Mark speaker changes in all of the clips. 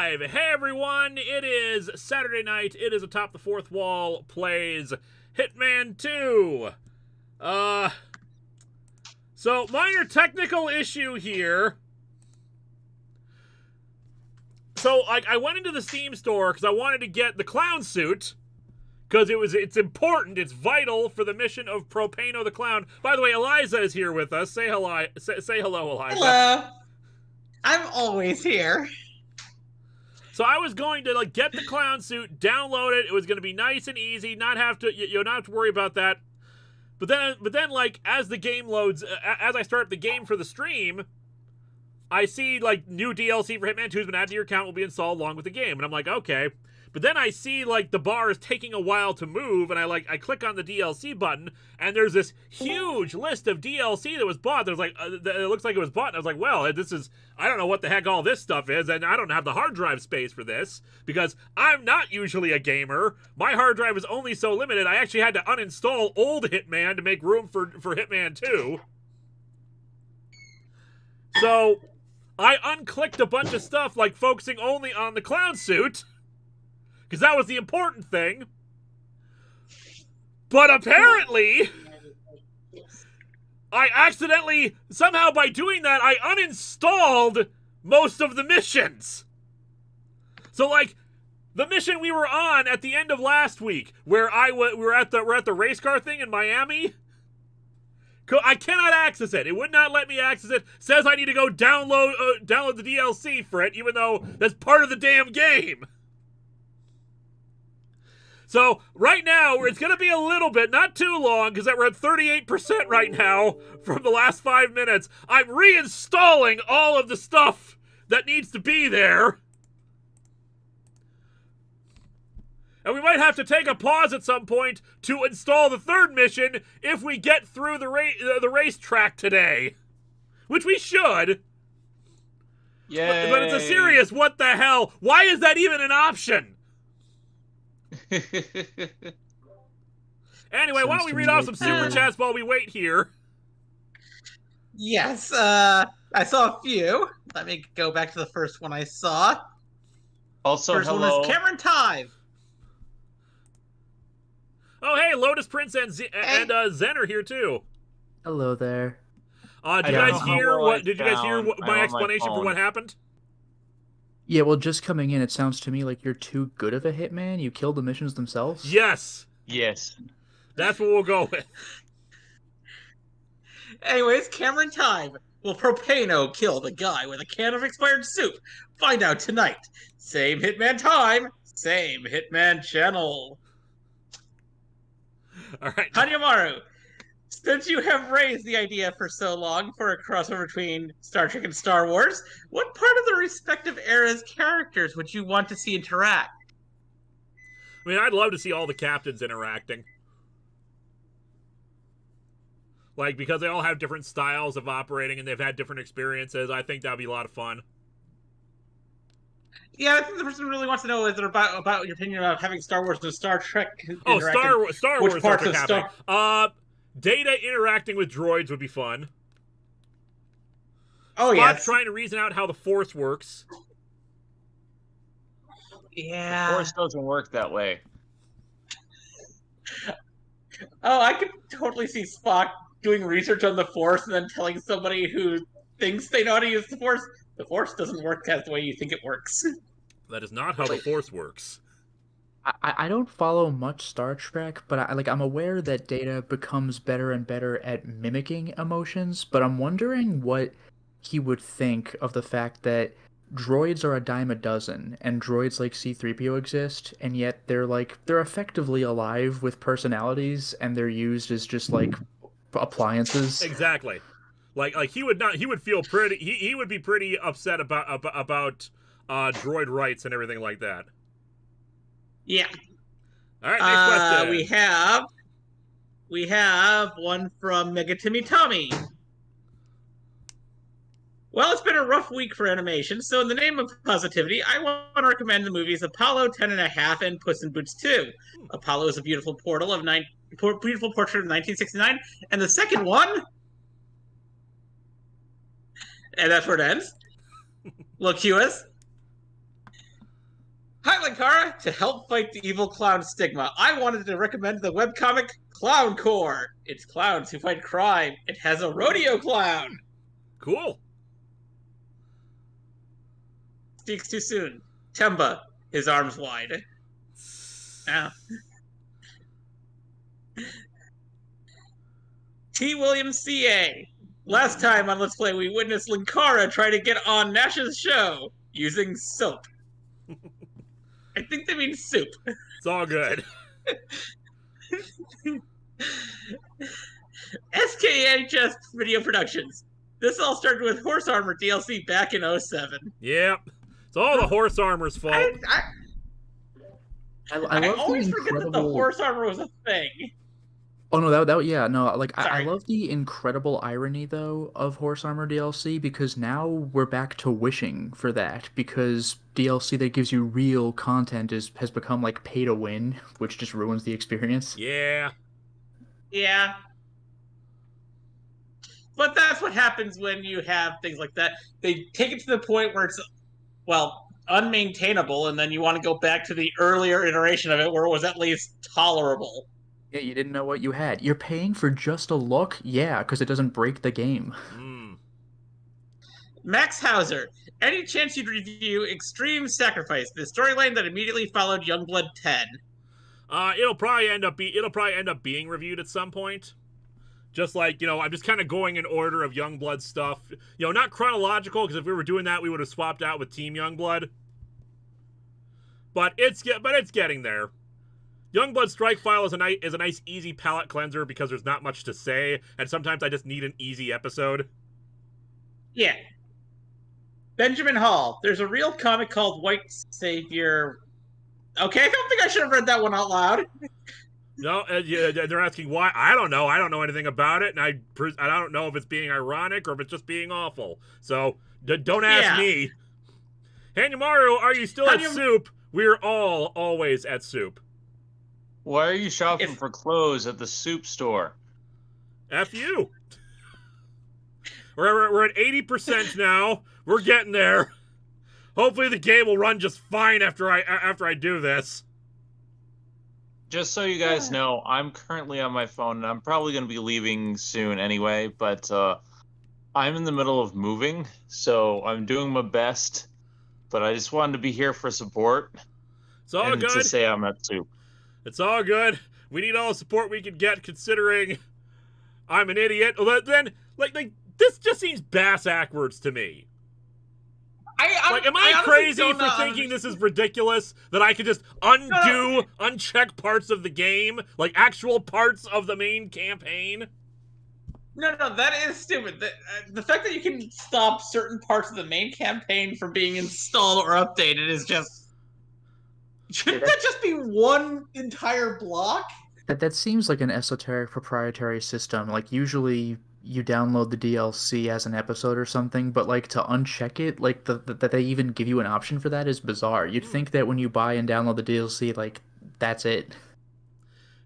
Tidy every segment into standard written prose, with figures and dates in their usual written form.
Speaker 1: live! Hey everyone, it is Saturday night. It is Atop the Fourth Wall plays Hitman 2. So minor technical issue here. So I went into the Steam store because I wanted to get the clown suit. Because it's important, it's vital for the mission of Propano the Clown. By the way, Eliza is here with us. Say hello, say hello, Eliza.
Speaker 2: Hello. I'm always here.
Speaker 1: So I was going to get the clown suit, download it. It was going to be nice and easy, not have to not have to worry about that. But then as the game loads, as I start up the game for the stream, I see new DLC for Hitman 2 has been added to your account, will be installed along with the game, and I'm like, okay. But then I see the bar is taking a while to move, and I click on the DLC button, and there's this huge list of DLC that was bought. There's it looks like it was bought, and I was like, well, I don't know what the heck all this stuff is, and I don't have the hard drive space for this, because I'm not usually a gamer. My hard drive is only so limited, I actually had to uninstall old Hitman to make room for Hitman 2. So, I unclicked a bunch of stuff, focusing only on the clown suit, because that was the important thing. But apparently, I accidentally, somehow by doing that, I uninstalled most of the missions. So, the mission we were on at the end of last week, where we're at the race car thing in Miami, I cannot access it. It would not let me access it. Says I need to go download the DLC for it, even though that's part of the damn game. So, right now, it's going to be a little bit, not too long, because we're at 38% right now from the last 5 minutes. I'm reinstalling all of the stuff that needs to be there. And we might have to take a pause at some point to install the third mission if we get through the racetrack today. Which we should.
Speaker 3: Yay.
Speaker 1: But it's a serious what the hell. Why is that even an option? Anyway, why don't we read off some super chats while we wait here?
Speaker 2: Yes, I saw a few. Let me go back to the first one I saw.
Speaker 3: Also,
Speaker 2: first
Speaker 3: hello.
Speaker 2: one is Cameron Tive.
Speaker 1: Oh, hey, Lotus Prince and Zen are here too.
Speaker 4: Hello there.
Speaker 1: Did you guys hear my explanation for what happened?
Speaker 4: Yeah, well, just coming in, it sounds to me like you're too good of a hitman. You kill the missions themselves?
Speaker 1: Yes.
Speaker 3: Yes.
Speaker 1: That's what we'll go with.
Speaker 2: Anyways, Cameron Tive. Will Propano kill the guy with a can of expired soup? Find out tonight. Same Hitman time, same Hitman channel.
Speaker 1: All right.
Speaker 2: Hanyamaru. Since you have raised the idea for so long for a crossover between Star Trek and Star Wars, what part of the respective eras' characters would you want to see interact?
Speaker 1: I mean, I'd love to see all the captains interacting. Because they all have different styles of operating and they've had different experiences. I think that'd be a lot of fun.
Speaker 2: Yeah, I think the person really wants to know is about your opinion about having Star Wars and Star Trek.
Speaker 1: Oh, Star Wars, Star Trek happening. Data interacting with droids would be fun.
Speaker 2: Oh, yeah.
Speaker 1: Trying to reason out how the Force works.
Speaker 2: Yeah.
Speaker 3: The Force doesn't work that way.
Speaker 2: Oh, I could totally see Spock doing research on the Force and then telling somebody who thinks they know how to use the Force doesn't work as the way you think it works.
Speaker 1: That is not how the Force works.
Speaker 4: I don't follow much Star Trek, but I'm aware that Data becomes better and better at mimicking emotions, but I'm wondering what he would think of the fact that droids are a dime a dozen, and droids like C-3PO exist, and yet they're effectively alive with personalities, and they're used as just appliances.
Speaker 1: Exactly. He would feel pretty. He would be pretty upset about droid rights and everything like that.
Speaker 2: Yeah.
Speaker 1: All right, next question.
Speaker 2: We have one from Mega Timmy Tommy. Well, it's been a rough week for animation, so in the name of positivity, I want to recommend the movies Apollo 10.5 and Puss in Boots 2. Apollo is a beautiful portrait of 1969, and the second one, and that's where it ends. Locuus. Hi, Linkara! To help fight the evil clown stigma, I wanted to recommend the webcomic Clown Core. It's clowns who fight crime. It has a rodeo clown.
Speaker 1: Cool.
Speaker 2: Speaks too soon. Temba, his arms wide. Ah. T. Williams CA. Last time on Let's Play, we witnessed Linkara try to get on Nash's show using soap. I think they mean soup.
Speaker 1: It's all good.
Speaker 2: SKHS Video Productions. This all started with Horse Armor DLC back in 07.
Speaker 1: Yep. It's all the horse armor's fault.
Speaker 4: I
Speaker 2: I
Speaker 4: love
Speaker 2: always
Speaker 4: the
Speaker 2: forget that the
Speaker 4: incredible...
Speaker 2: horse armor was a thing.
Speaker 4: Oh no, yeah, no, like I
Speaker 2: Sorry.
Speaker 4: love the incredible irony though of Horse Armor DLC because now we're back to wishing for that because DLC that gives you real content has become like pay to win, which just ruins the experience.
Speaker 1: Yeah.
Speaker 2: Yeah. But that's what happens when you have things like that. They take it to the point where it's, well, unmaintainable, and then you want to go back to the earlier iteration of it where it was at least tolerable.
Speaker 4: Yeah, you didn't know what you had. You're paying for just a look? Yeah, because it doesn't break the game.
Speaker 2: Max Hauser. Any chance you'd review Extreme Sacrifice, the storyline that immediately followed Youngblood 10?
Speaker 1: It'll probably end up being reviewed at some point. Just like, I'm just kind of going in order of Youngblood stuff. Not chronological, because if we were doing that, we would have swapped out with Team Youngblood. But it's getting there. Youngblood Strike File is a nice, easy palate cleanser because there's not much to say, and sometimes I just need an easy episode.
Speaker 2: Yeah. Benjamin Hall. There's a real comic called White Savior. Okay, I don't think I should have read that one out loud.
Speaker 1: No, they're asking why. I don't know. I don't know anything about it, and I don't know if it's being ironic or if it's just being awful. So don't ask me. Hanyamaru, are you still at Soup? We're all always at Soup.
Speaker 3: Why are you shopping for clothes at the soup store?
Speaker 1: F you. We're at 80% now. We're getting there. Hopefully the game will run just fine after I do this.
Speaker 3: Just so you guys know, I'm currently on my phone, and I'm probably going to be leaving soon anyway, but I'm in the middle of moving, so I'm doing my best, but I just wanted to be here for support.
Speaker 1: It's all
Speaker 3: and
Speaker 1: good.
Speaker 3: to say I'm at Soup.
Speaker 1: It's all good. We need all the support we can get, considering I'm an idiot. Then, like this just seems bass-ackwards to me. Am I crazy for thinking this is ridiculous? That I could just uncheck parts of the game? Like actual parts of the main campaign?
Speaker 2: No, that is stupid. The fact that you can stop certain parts of the main campaign from being installed or updated is just... Shouldn't that just be one entire block?
Speaker 4: That seems like an esoteric proprietary system. Like, usually you download the DLC as an episode or something, but, like, to uncheck it, like, that they even give you an option for that is bizarre. You'd think that when you buy and download the DLC, like, that's it.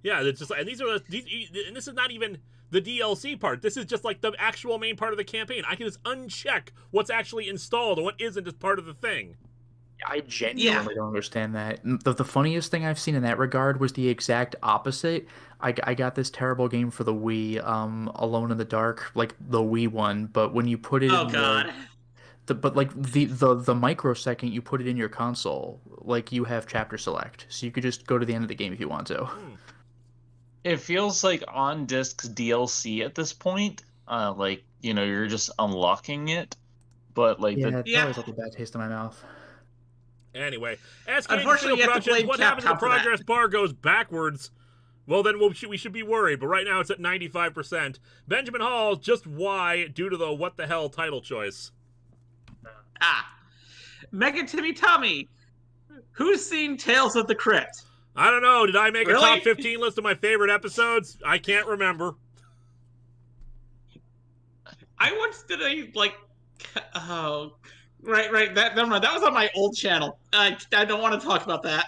Speaker 1: Yeah, it's just, and this is not even the DLC part. This is just, like, the actual main part of the campaign. I can just uncheck what's actually installed and what isn't as part of the thing.
Speaker 4: I genuinely don't understand that. The funniest thing I've seen in that regard was the exact opposite. I got this terrible game for the Wii, Alone in the Dark, like the Wii one, but when you put it the microsecond you put it in your console, like you have chapter select. So you could just go to the end of the game if you want to.
Speaker 3: It feels like on disc's DLC at this point. You're just unlocking it. But like
Speaker 4: it's always like a bad taste in my mouth.
Speaker 1: Anyway,
Speaker 2: unfortunately,
Speaker 1: what happens if the progress bar goes backwards? Well, then we should be worried, but right now it's at 95%. Benjamin Hall, just why, due to the what the hell title choice?
Speaker 2: Mega Timmy Tommy, who's seen Tales of the Crypt?
Speaker 1: I don't know. Did I make a top 15 list of my favorite episodes? I can't remember.
Speaker 2: I once did Right. That was on my old channel. I don't want to talk about that.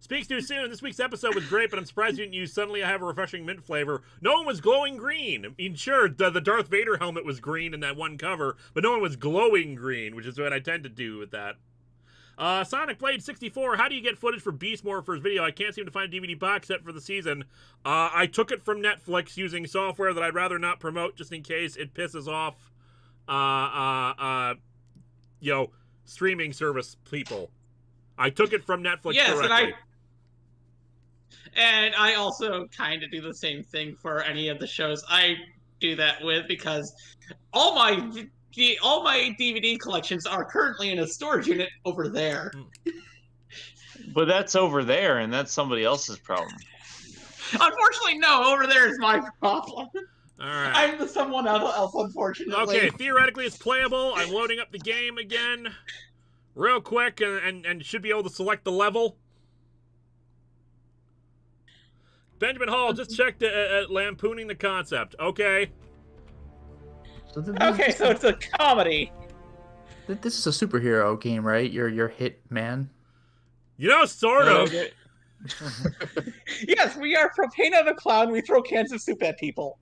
Speaker 1: Speaks too soon. This week's episode was great, but I'm surprised you didn't use Suddenly I Have a Refreshing Mint flavor. No one was glowing green. I mean, sure, the Darth Vader helmet was green in that one cover, but no one was glowing green, which is what I tend to do with that. Sonic Blade 64, how do you get footage for Beast Morphers video? I can't seem to find a DVD box set for the season. I took it from Netflix using software that I'd rather not promote just in case it pisses off, streaming service people. I took it from Netflix directly.
Speaker 2: And I also kind of do the same thing for any of the shows I do that with, because all my DVD collections are currently in a storage unit over there.
Speaker 3: But that's over there, and that's somebody else's problem.
Speaker 2: Unfortunately, no. Over there is my problem.
Speaker 1: All right.
Speaker 2: I'm the someone else, unfortunately.
Speaker 1: Okay, theoretically it's playable. I'm loading up the game again real quick and should be able to select the level. Benjamin Hall just checked lampooning the concept. Okay.
Speaker 2: Okay, so it's a comedy.
Speaker 4: This is a superhero game, right? You're Hitman.
Speaker 1: You know, sort of.
Speaker 2: Yes, we are Propano the Clown. We throw cans of soup at people.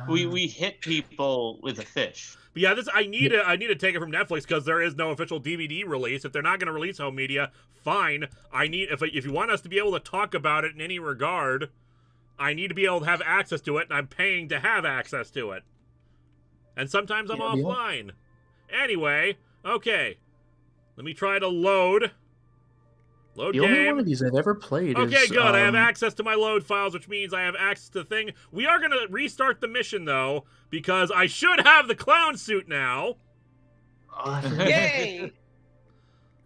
Speaker 3: We hit people with a fish.
Speaker 1: But yeah, I need to take it from Netflix because there is no official DVD release. If they're not going to release home media, fine. If you want us to be able to talk about it in any regard, I need to be able to have access to it, and I'm paying to have access to it. And sometimes I'm offline. Anyway, okay. Let me try to load. Load
Speaker 4: the
Speaker 1: game.
Speaker 4: only one of these I've ever played is...
Speaker 1: Okay, good. I have access to my load files, which means I have access to the thing. We are going to restart the mission, though, because I should have the clown suit now.
Speaker 2: Yay!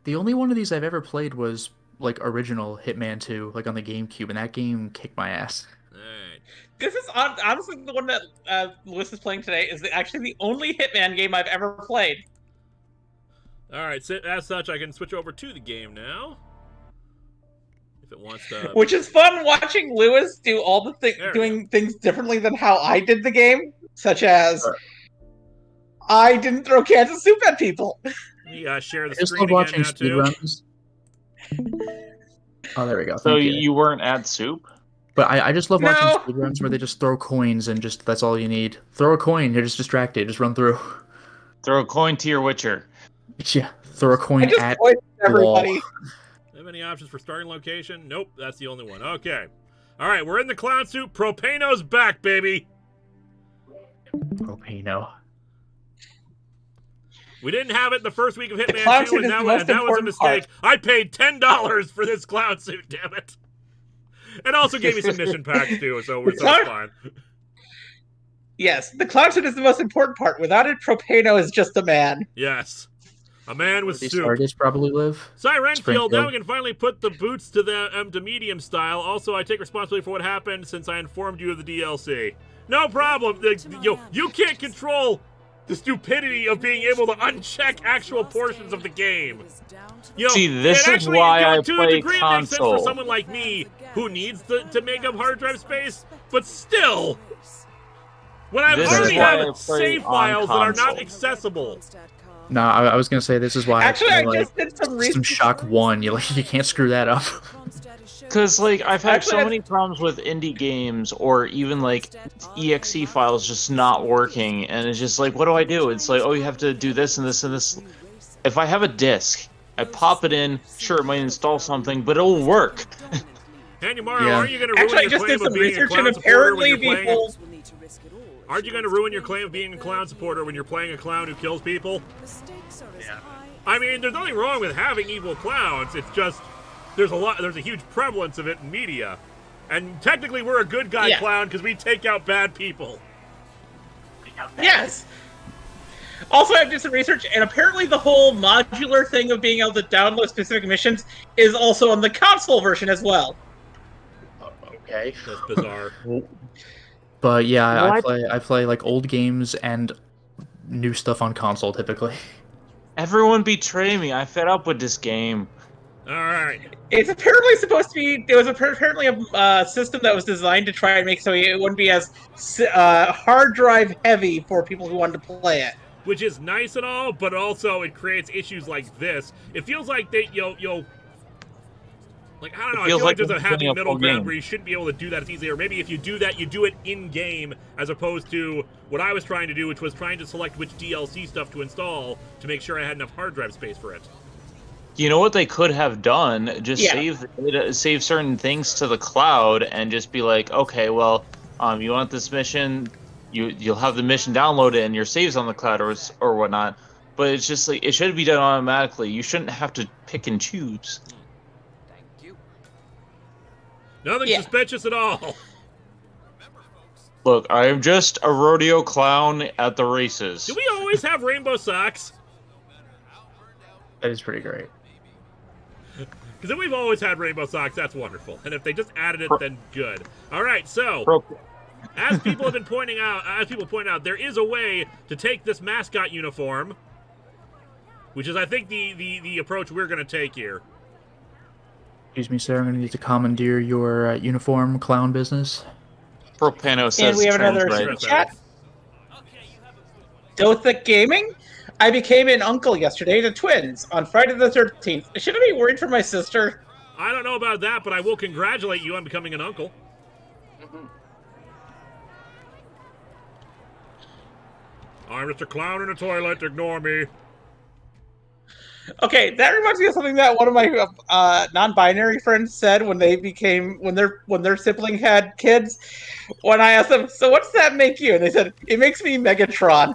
Speaker 4: The only one of these I've ever played was, like, original Hitman 2, like on the GameCube, and that game kicked my ass.
Speaker 1: Alright.
Speaker 2: This is honestly the one that Lewis is playing today is actually the only Hitman game I've ever played.
Speaker 1: Alright, so as such, I can switch over to the game now. If it wants to...
Speaker 2: Which is fun watching Lewis do all the doing things differently than how I did the game, such as I didn't throw cans of soup at people.
Speaker 1: Let me share the
Speaker 4: I just
Speaker 1: screen
Speaker 4: love
Speaker 1: again
Speaker 4: watching
Speaker 1: now, too.
Speaker 4: speedruns. Oh, there we go.
Speaker 3: So
Speaker 4: Thank
Speaker 3: you weren't at soup?
Speaker 4: But I just love watching speedruns where they just throw coins and just that's all you need. Throw a coin, you're just distracted. Just run through.
Speaker 3: Throw a coin to your Witcher.
Speaker 4: Yeah, throw a coin at
Speaker 2: everybody.
Speaker 4: wall.
Speaker 1: Have any options for starting location? Nope, that's the only one. Okay. All right, we're in the clown suit. Propano's back, baby.
Speaker 4: Propano.
Speaker 1: We didn't have it the first week of Hitman 2,
Speaker 2: suit
Speaker 1: and that was a mistake. I paid $10 for this clown suit, damn it. And also gave me some mission packs, too, so we're so fine.
Speaker 2: Yes, the clown suit is the most important part. Without it, Propano is just a man.
Speaker 1: Yes. A man with
Speaker 4: These
Speaker 1: soup.
Speaker 4: targets probably live.
Speaker 1: Cy Renfield, now we can finally put the boots to the to medium style. Also, I take responsibility for what happened since I informed you of the DLC. No problem. You can't control the stupidity of being able to uncheck actual portions of the game.
Speaker 3: See, this is why I
Speaker 1: to a
Speaker 3: play
Speaker 1: degree, it makes sense for
Speaker 3: console.
Speaker 1: someone like me who needs to make up hard drive space, but still, when I already have save files that are not accessible.
Speaker 4: No, I was gonna say this is why.
Speaker 2: Actually, I
Speaker 4: like,
Speaker 2: just did some research.
Speaker 4: System Shock 1. You can't screw that up.
Speaker 3: Because, like, I've had so many problems with indie games or even, like, EXE files just not working, and it's just like, what do I do? It's like, oh, you have to do this and this and this. If I have a disc, I pop it in, sure, it might install something, but it'll work.
Speaker 1: Handy Mario, aren't you going to ruin
Speaker 2: Actually, I
Speaker 1: your
Speaker 2: just
Speaker 1: claim
Speaker 2: did
Speaker 1: of
Speaker 2: some
Speaker 1: being a
Speaker 2: research,
Speaker 1: clown
Speaker 2: and
Speaker 1: supporter when
Speaker 2: apparently
Speaker 1: you're playing? Aren't you going to ruin your claim of being a clown supporter when you're playing a clown who kills people?
Speaker 2: Yeah.
Speaker 1: I mean, there's nothing wrong with having evil clowns. It's just there's a huge prevalence of it in media, and technically we're a good guy clown because we take out bad people.
Speaker 2: Yes. Also, I did some research, and apparently the whole modular thing of being able to download specific missions is also on the console version as well.
Speaker 4: Okay.
Speaker 1: That's bizarre.
Speaker 4: But yeah, I play like old games and new stuff on console typically.
Speaker 3: Everyone betray me. I fed up with this game.
Speaker 1: All right.
Speaker 2: It's apparently supposed to be. It was apparently a system that was designed to try and make so it wouldn't be as hard drive heavy for people who wanted to play it.
Speaker 1: Which is nice and all, but also it creates issues like this. It feels like they like, I don't know, I feel like there's a happy middle ground where you shouldn't be able to do that as easily, or maybe if you do that, you do it in-game, as opposed to what I was trying to do, which was trying to select which DLC stuff to install to make sure I had enough hard drive space for it.
Speaker 3: You know what they could have done? Just
Speaker 2: Yeah.
Speaker 3: save the data, save certain things to the cloud, and just be like, okay, well, you want this mission, you'll have the mission downloaded and your saves on the cloud or whatnot. But it's just like it should be done automatically. You shouldn't have to pick and choose.
Speaker 1: Nothing suspicious at all.
Speaker 3: Look, I am just a rodeo clown at the races.
Speaker 1: Do we always have rainbow socks?
Speaker 4: That is pretty great.
Speaker 1: Because if we've always had rainbow socks, that's wonderful. And if they just added it, then good. All right, so as people have been pointing out, there is a way to take this mascot uniform, which is, I think, the approach we're going to take here.
Speaker 4: Excuse me, sir. I'm going to need to commandeer your uniform clown business.
Speaker 3: Propano says.
Speaker 2: And we have another
Speaker 3: right.
Speaker 2: super chat. Dotha Gaming. I became an uncle yesterday to twins on Friday the 13th. Should I be worried for my sister?
Speaker 1: I don't know about that, but I will congratulate you on becoming an uncle. I'm just a clown in a toilet. Ignore me.
Speaker 2: Okay, that reminds me of something that one of my non-binary friends said when their sibling had kids. When I asked them, "So what's that make you?" and they said, "It makes me Megatron."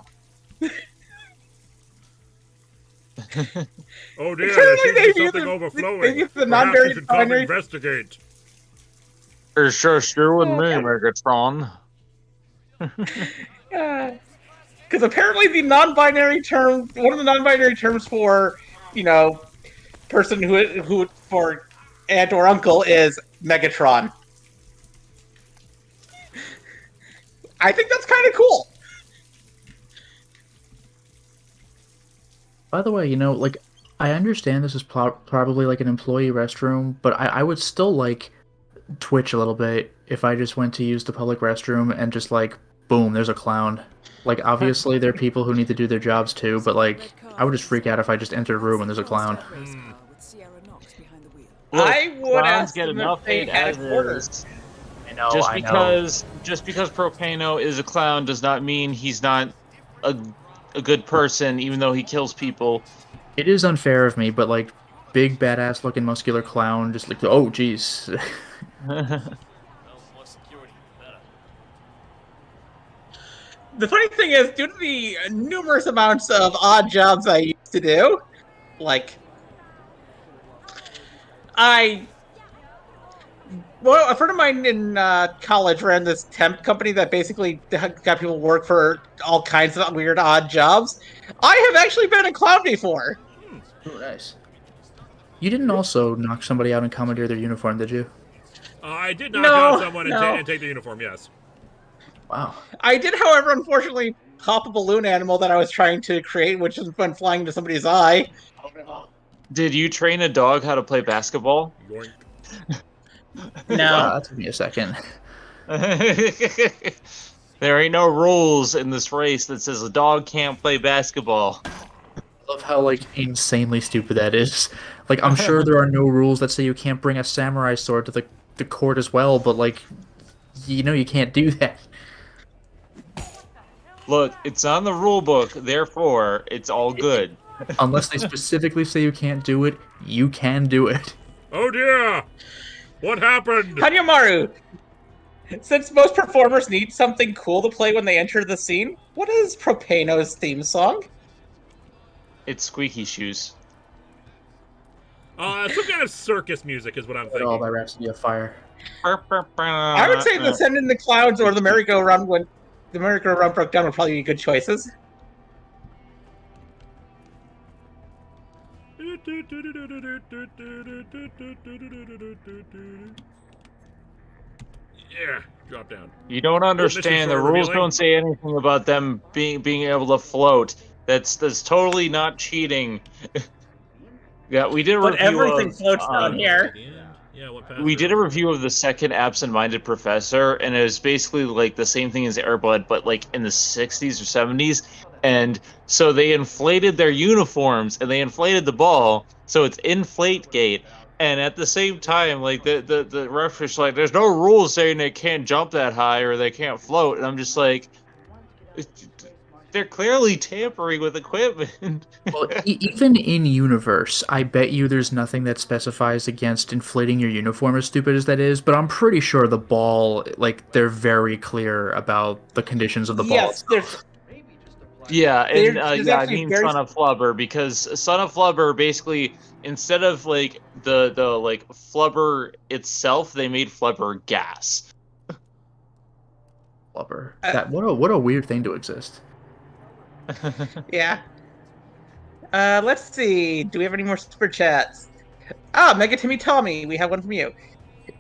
Speaker 1: Oh dear, there seems to be something overflowing. Perhaps you should come investigate.
Speaker 3: It's just you and me, Megatron.
Speaker 2: Because apparently the non-binary term, one of the non-binary terms for, person who for aunt or uncle is Megatron. I think that's kind of cool.
Speaker 4: By the way, I understand this is probably like an employee restroom, but I would still twitch a little bit if I just went to use the public restroom and just boom, there's a clown. Obviously there are people who need to do their jobs too, but I would just freak out if I just entered a room and there's a clown.
Speaker 3: Look,
Speaker 2: I would ask
Speaker 3: get
Speaker 2: them
Speaker 3: enough
Speaker 2: if they
Speaker 3: hate
Speaker 2: had
Speaker 3: as
Speaker 2: quarters.
Speaker 3: I know, just because Propano is a clown does not mean he's not a good person, even though he kills people.
Speaker 4: It is unfair of me, but big badass looking muscular clown, just oh jeez.
Speaker 2: The funny thing is, due to the numerous amounts of odd jobs I used to do, a friend of mine in college ran this temp company that basically got people work for all kinds of weird, odd jobs. I have actually been a clown before.
Speaker 4: Oh, nice. You didn't also knock somebody out and commandeer their uniform, did you?
Speaker 1: I did knock out someone and take the uniform, yes.
Speaker 4: Wow.
Speaker 2: I did, however, unfortunately, pop a balloon animal that I was trying to create, which has been flying into somebody's eye.
Speaker 3: Did you train a dog how to play basketball?
Speaker 1: Yoink.
Speaker 2: No.
Speaker 4: Wow, that took me a second.
Speaker 3: There ain't no rules in this race that says a dog can't play basketball.
Speaker 4: I love how insanely stupid that is. I'm sure there are no rules that say you can't bring a samurai sword to the court as well, but you can't do that.
Speaker 3: Look, it's on the rule book, therefore it's all good.
Speaker 4: Unless they specifically say you can't do it, you can do it.
Speaker 1: Oh dear! What happened?
Speaker 2: Hanyamaru, since most performers need something cool to play when they enter the scene, what is Propano's theme song?
Speaker 3: It's Squeaky Shoes.
Speaker 1: Some kind of circus music is what I'm thinking.
Speaker 4: All by Rhapsody of Fire.
Speaker 2: I would say the Send in the Clouds or the Merry-Go-Round when the Merry-Go-Round broke down would probably be good choices.
Speaker 1: Yeah, drop down.
Speaker 3: You don't understand. The rules don't say anything about them being able to float. That's totally not cheating. Yeah, we did a
Speaker 2: But
Speaker 3: review
Speaker 2: everything
Speaker 3: of,
Speaker 2: floats down here.
Speaker 1: Yeah, what
Speaker 3: we did a review of the second Absent-Minded Professor, and it was basically the same thing as Airblood, but in the 60s or 70s. And so they inflated their uniforms and they inflated the ball, so it's Inflategate. And at the same time, the referee's there's no rules saying they can't jump that high or they can't float. And I'm just they're clearly tampering with equipment.
Speaker 4: Well, even in universe, I bet you there's nothing that specifies against inflating your uniform, as stupid as that is. But I'm pretty sure the ball, like, they're very clear about the conditions of the ball.
Speaker 2: Yes, there's
Speaker 3: Yeah, and
Speaker 2: There's
Speaker 3: yeah, I
Speaker 2: actually
Speaker 3: mean
Speaker 2: very-
Speaker 3: Son of Flubber, because Son of Flubber basically, instead of like the like flubber itself, they made flubber gas.
Speaker 4: Flubber. That what a weird thing to exist.
Speaker 2: yeah. Let's see. Do we have any more super chats? Ah, Mega Timmy Tommy, we have one from you.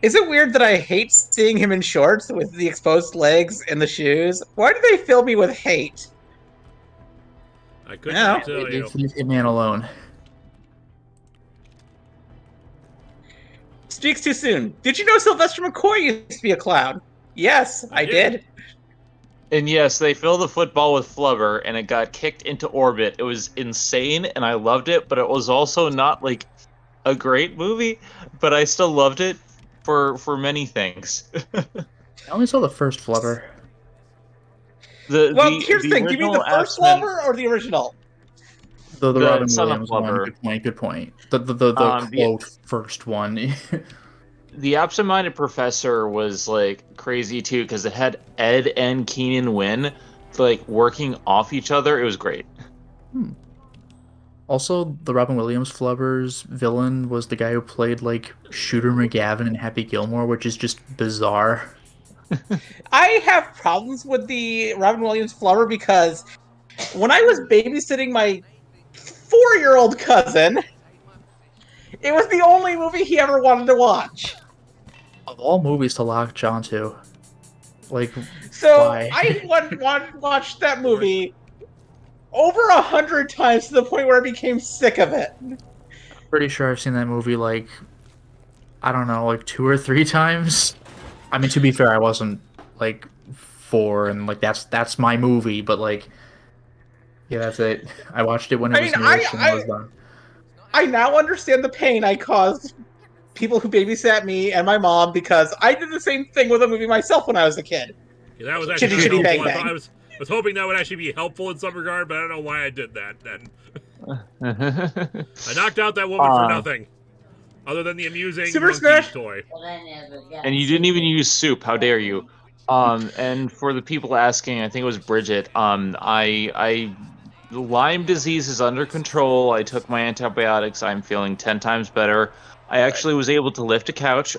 Speaker 2: Is it weird that I hate seeing him in shorts with the exposed legs and the shoes? Why do they fill me with hate?
Speaker 1: I couldn't
Speaker 2: No.
Speaker 1: tell you.
Speaker 4: Leave Hitman alone.
Speaker 2: Speaks too soon. Did you know Sylvester McCoy used to be a clown? Yes, I did.
Speaker 3: And yes, they fill the football with flubber, and it got kicked into orbit. It was insane, and I loved it, but it was also not like a great movie, but I still loved it for many things.
Speaker 4: I only saw the first Flubber.
Speaker 2: Here's the thing. Do you mean the first Flubber or the original?
Speaker 4: The Robin
Speaker 3: Son of
Speaker 4: Williams one.
Speaker 3: Flubber.
Speaker 4: Good point. The quote first one.
Speaker 3: The Absent-Minded Professor was like crazy too, because it had Ed and Keenan Wynn like working off each other. It was great.
Speaker 4: Also, the Robin Williams Flubber's villain was the guy who played like Shooter McGavin in Happy Gilmore, which is just bizarre.
Speaker 2: I have problems with the Robin Williams Flubber because when I was babysitting my 4-year-old cousin, it was the only movie he ever wanted to watch.
Speaker 4: Of all movies to lock onto, like,
Speaker 2: so
Speaker 4: why?
Speaker 2: I watched that movie over 100 times to the point where I became sick of it.
Speaker 4: Pretty sure I've seen that movie like, I don't know, like 2 or 3 times. I mean, to be fair, I wasn't like 4, and like that's my movie, but like, yeah, that's it. I watched it when it was newest, and I was done.
Speaker 2: I now understand the pain I caused people who babysat me and my mom because I did the same thing with a movie myself when I was a kid.
Speaker 1: Yeah, that was actually
Speaker 2: Chitty, chitty,
Speaker 1: helpful.
Speaker 2: bang, bang.
Speaker 1: I was hoping that would actually be helpful in some regard, but I don't know why I did that then. I knocked out that woman for nothing. Other than the amusing
Speaker 2: Super
Speaker 1: monkey
Speaker 2: Smash?
Speaker 1: toy.
Speaker 3: And you didn't even use soup. How dare you? And for the people asking, I think it was Bridget. Lyme disease is under control. I took my antibiotics. I'm feeling 10 times better. I actually was able to lift a couch.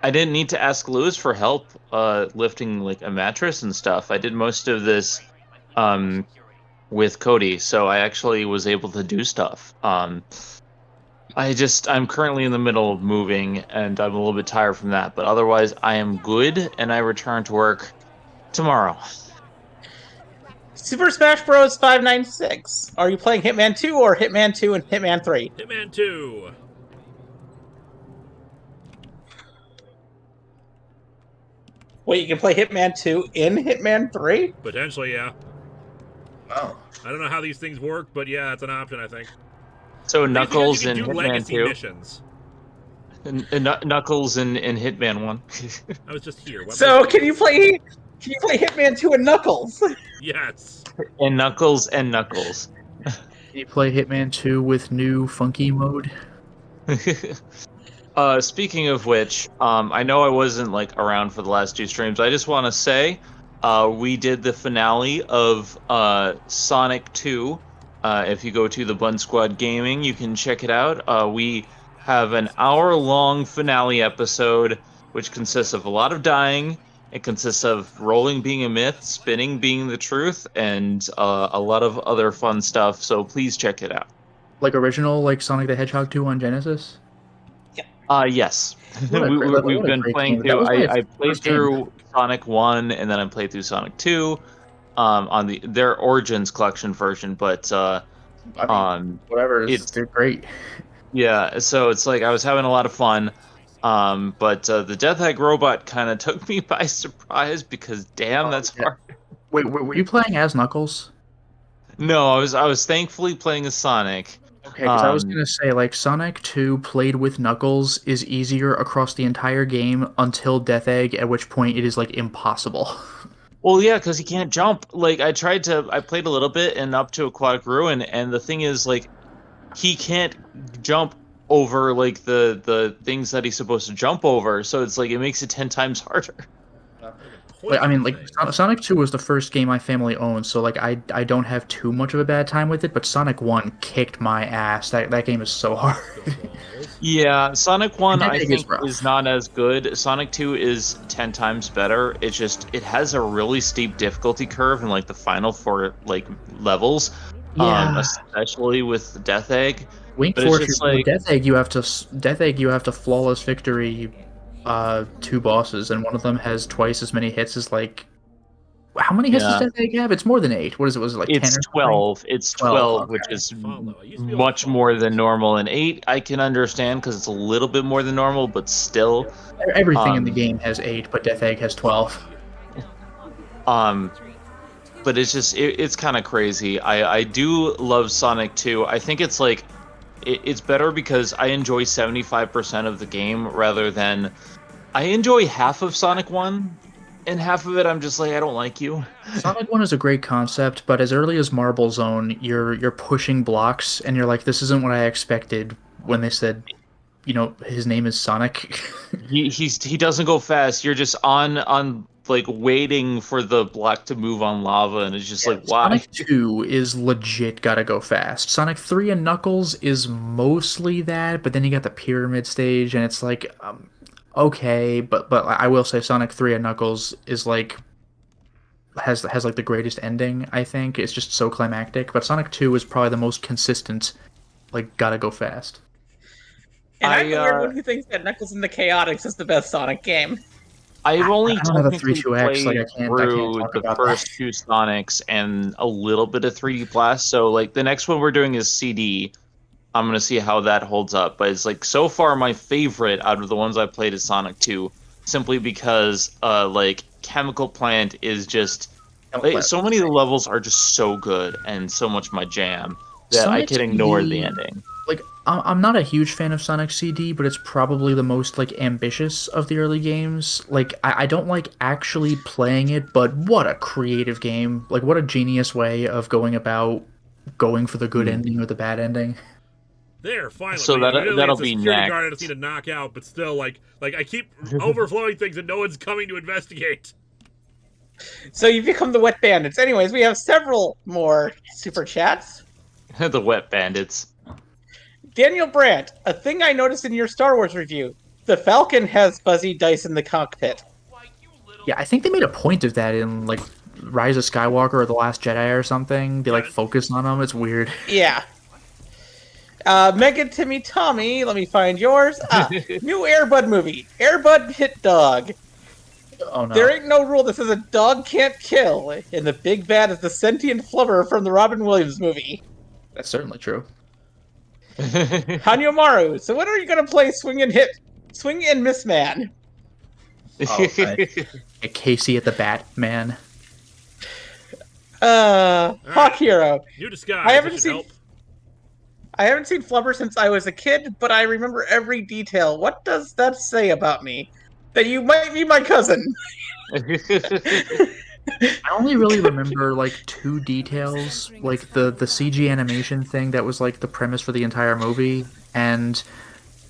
Speaker 3: I didn't need to ask Lewis for help lifting like a mattress and stuff. I did most of this with Cody, so I actually was able to do stuff. I'm currently in the middle of moving, and I'm a little bit tired from that. But otherwise, I am good, and I return to work tomorrow.
Speaker 2: Super Smash Bros. 596. Are you playing Hitman 2 or Hitman 2 and Hitman 3?
Speaker 1: Hitman 2.
Speaker 2: Wait, you can play Hitman 2 in Hitman 3?
Speaker 1: Potentially, yeah.
Speaker 2: Oh.
Speaker 1: I don't know how these things work, but yeah, that's an option, I think.
Speaker 3: So Knuckles
Speaker 1: you
Speaker 3: in
Speaker 1: can do
Speaker 3: Hitman
Speaker 1: legacy
Speaker 3: 2.
Speaker 1: missions.
Speaker 3: Knuckles in Hitman 1.
Speaker 1: I was just here.
Speaker 2: So can you play Hitman 2 and Knuckles?
Speaker 1: Yes.
Speaker 3: And Knuckles and Knuckles.
Speaker 4: Can you play Hitman 2 with new funky mode?
Speaker 3: Speaking of which, I know I wasn't like around for the last 2 streams. I just want to say, we did the finale of Sonic 2. If you go to the Bun Squad Gaming, you can check it out. We have an hour-long finale episode, which consists of a lot of dying. It consists of rolling being a myth, spinning being the truth, and a lot of other fun stuff. So please check it out.
Speaker 4: Like original, like Sonic the Hedgehog 2 on Genesis?
Speaker 3: Yes.
Speaker 4: What a
Speaker 3: We've been
Speaker 4: great
Speaker 3: playing
Speaker 4: game.
Speaker 3: through.
Speaker 4: That was my
Speaker 3: I played
Speaker 4: first game.
Speaker 3: through Sonic 1, and then I played through Sonic 2 on their Origins Collection version. But
Speaker 4: whatever, they're great.
Speaker 3: yeah, so it's like I was having a lot of fun. But the Death Egg robot kind of took me by surprise because damn, that's hard.
Speaker 4: Wait, were you playing as Knuckles?
Speaker 3: No, I was thankfully playing as Sonic.
Speaker 4: Okay, because I was gonna say, like, Sonic 2 played with Knuckles is easier across the entire game until Death Egg, at which point it is like impossible.
Speaker 3: Well, yeah, because he can't jump. Like, I played a little bit and up to Aquatic Ruin, and the thing is, like, he can't jump over, like, the things that he's supposed to jump over, so it's like, it makes it 10 times harder.
Speaker 4: Like, I mean, like, Sonic 2 was the first game my family owned, so, like, I don't have too much of a bad time with it, but Sonic 1 kicked my ass. That game is so hard.
Speaker 3: Yeah, Sonic 1 I
Speaker 4: is
Speaker 3: think
Speaker 4: rough.
Speaker 3: is not as good. Sonic 2 is 10 times better. It's just, it has a really steep difficulty curve in, like, the final 4, like, levels.
Speaker 4: Yeah.
Speaker 3: Especially with Death Egg.
Speaker 4: Wink
Speaker 3: But it's
Speaker 4: Fortress,
Speaker 3: just like,
Speaker 4: Death Egg, you have to flawless victory 2 bosses, and one of them has twice as many hits as, like, how many hits does
Speaker 3: Yeah.
Speaker 4: Death Egg have? It's more than 8. What is it? Was it like 10
Speaker 3: it's
Speaker 4: or
Speaker 3: 12. It's 12,
Speaker 4: okay.
Speaker 3: which is
Speaker 1: Follow. I used to be able to
Speaker 3: much
Speaker 1: follow.
Speaker 3: more than normal. And 8, I can understand because it's a little bit more than normal, but still.
Speaker 4: Everything in the game has 8, but Death Egg has 12.
Speaker 3: But it's just, it's kind of crazy. I do love Sonic 2. I think it's like, it's better because I enjoy 75% of the game rather than, I enjoy half of Sonic 1, and half of it I'm just like, I don't like you.
Speaker 4: Sonic 1 is a great concept, but as early as Marble Zone, you're pushing blocks, and you're like, this isn't what I expected when they said, you know, his name is Sonic.
Speaker 3: He doesn't go fast. You're just on like waiting for the block to move on lava, and it's just like, why?
Speaker 4: Sonic 2 is legit gotta go fast. Sonic 3 and Knuckles is mostly that, but then you got the pyramid stage, and it's like, okay, but I will say Sonic 3 and Knuckles is like has like the greatest ending. I think it's just so climactic. But Sonic 2 is probably the most consistent, like gotta go fast.
Speaker 2: And I'm the weird one who thinks that Knuckles and the Chaotix is the best Sonic game.
Speaker 3: I've only
Speaker 4: I don't have a
Speaker 3: technically
Speaker 4: 32X, like,
Speaker 3: played
Speaker 4: I can't
Speaker 3: through
Speaker 4: talk
Speaker 3: the
Speaker 4: about
Speaker 3: first
Speaker 4: that.
Speaker 3: 2 Sonics and a little bit of 3D Blast. So like the next one we're doing is CD. I'm gonna see how that holds up. But it's like, so far my favorite out of the ones I played is Sonic 2, simply because like Chemical Plant is just so many of the levels are just so good and so much my jam that
Speaker 4: Sonic
Speaker 3: I can ignore
Speaker 4: CD
Speaker 3: the ending.
Speaker 4: Like, I'm not a huge fan of Sonic CD, but it's probably the most, like, ambitious of the early games. Like, I don't like actually playing it, but what a creative game. Like, what a genius way of going about going for the good ending or the bad ending.
Speaker 1: There, finally.
Speaker 3: So
Speaker 1: Admittedly,
Speaker 3: that'll
Speaker 1: it's a
Speaker 3: be
Speaker 1: security
Speaker 3: next.
Speaker 1: guard I just need to knock out, but still, like I keep overflowing things and no one's coming to investigate.
Speaker 2: So you've become the Wet Bandits. Anyways, we have several more super chats.
Speaker 3: The Wet Bandits.
Speaker 2: Daniel Brandt, a thing I noticed in your Star Wars review. The Falcon has fuzzy dice in the cockpit.
Speaker 4: Yeah, I think they made a point of that in, like, Rise of Skywalker or The Last Jedi or something. They, like, focus on them. It's weird.
Speaker 2: Yeah. Megan Timmy Tommy, let me find yours. New Airbud movie. Airbud hit dog.
Speaker 4: Oh, no.
Speaker 2: There ain't no rule that says a dog can't kill, and the big bad is the sentient flubber from the Robin Williams movie.
Speaker 4: That's certainly true.
Speaker 2: Hanyomaru, so when are you gonna play Swing and Miss Man?
Speaker 4: Oh, okay. Casey at the Batman.
Speaker 2: Hawk Hero.
Speaker 1: New disguise.
Speaker 2: I haven't
Speaker 1: that should
Speaker 2: seen-
Speaker 1: help.
Speaker 2: I haven't seen Flubber since I was a kid, but I remember every detail. What does that say about me? That you might be my cousin.
Speaker 4: I only really remember, like, 2 details, like the CG animation thing that was, like, the premise for the entire movie, and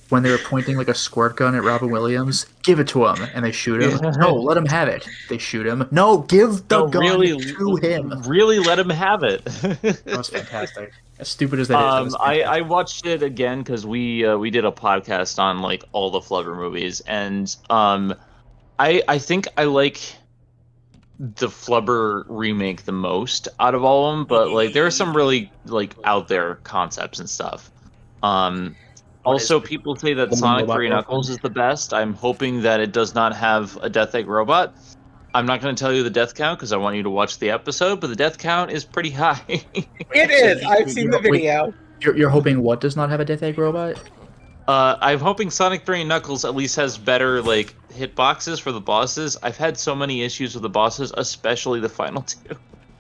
Speaker 4: when they were pointing, like, a squirt gun at Robin Williams, give it to him, and they shoot him. No, let him have it. They shoot him. No, give the gun to him.
Speaker 3: Really let him have it.
Speaker 4: That was fantastic. As stupid as that is. That was
Speaker 3: I watched it again because we did a podcast on, like, all the Flubber movies, and I think I like the Flubber remake the most out of all of them, but, like, there are some really, like, out there concepts and stuff. Also, people say that Sonic 3 Knuckles is the best. I'm hoping that it does not have a Death Egg robot. I'm not going to tell you the death count because I want you to watch the episode, but the death count is pretty high.
Speaker 2: It is. I've seen the video.
Speaker 4: You're hoping what does not have a Death Egg robot?
Speaker 3: I'm hoping Sonic 3 and Knuckles at least has better, like, hitboxes for the bosses. I've had so many issues with the bosses, especially the final 2.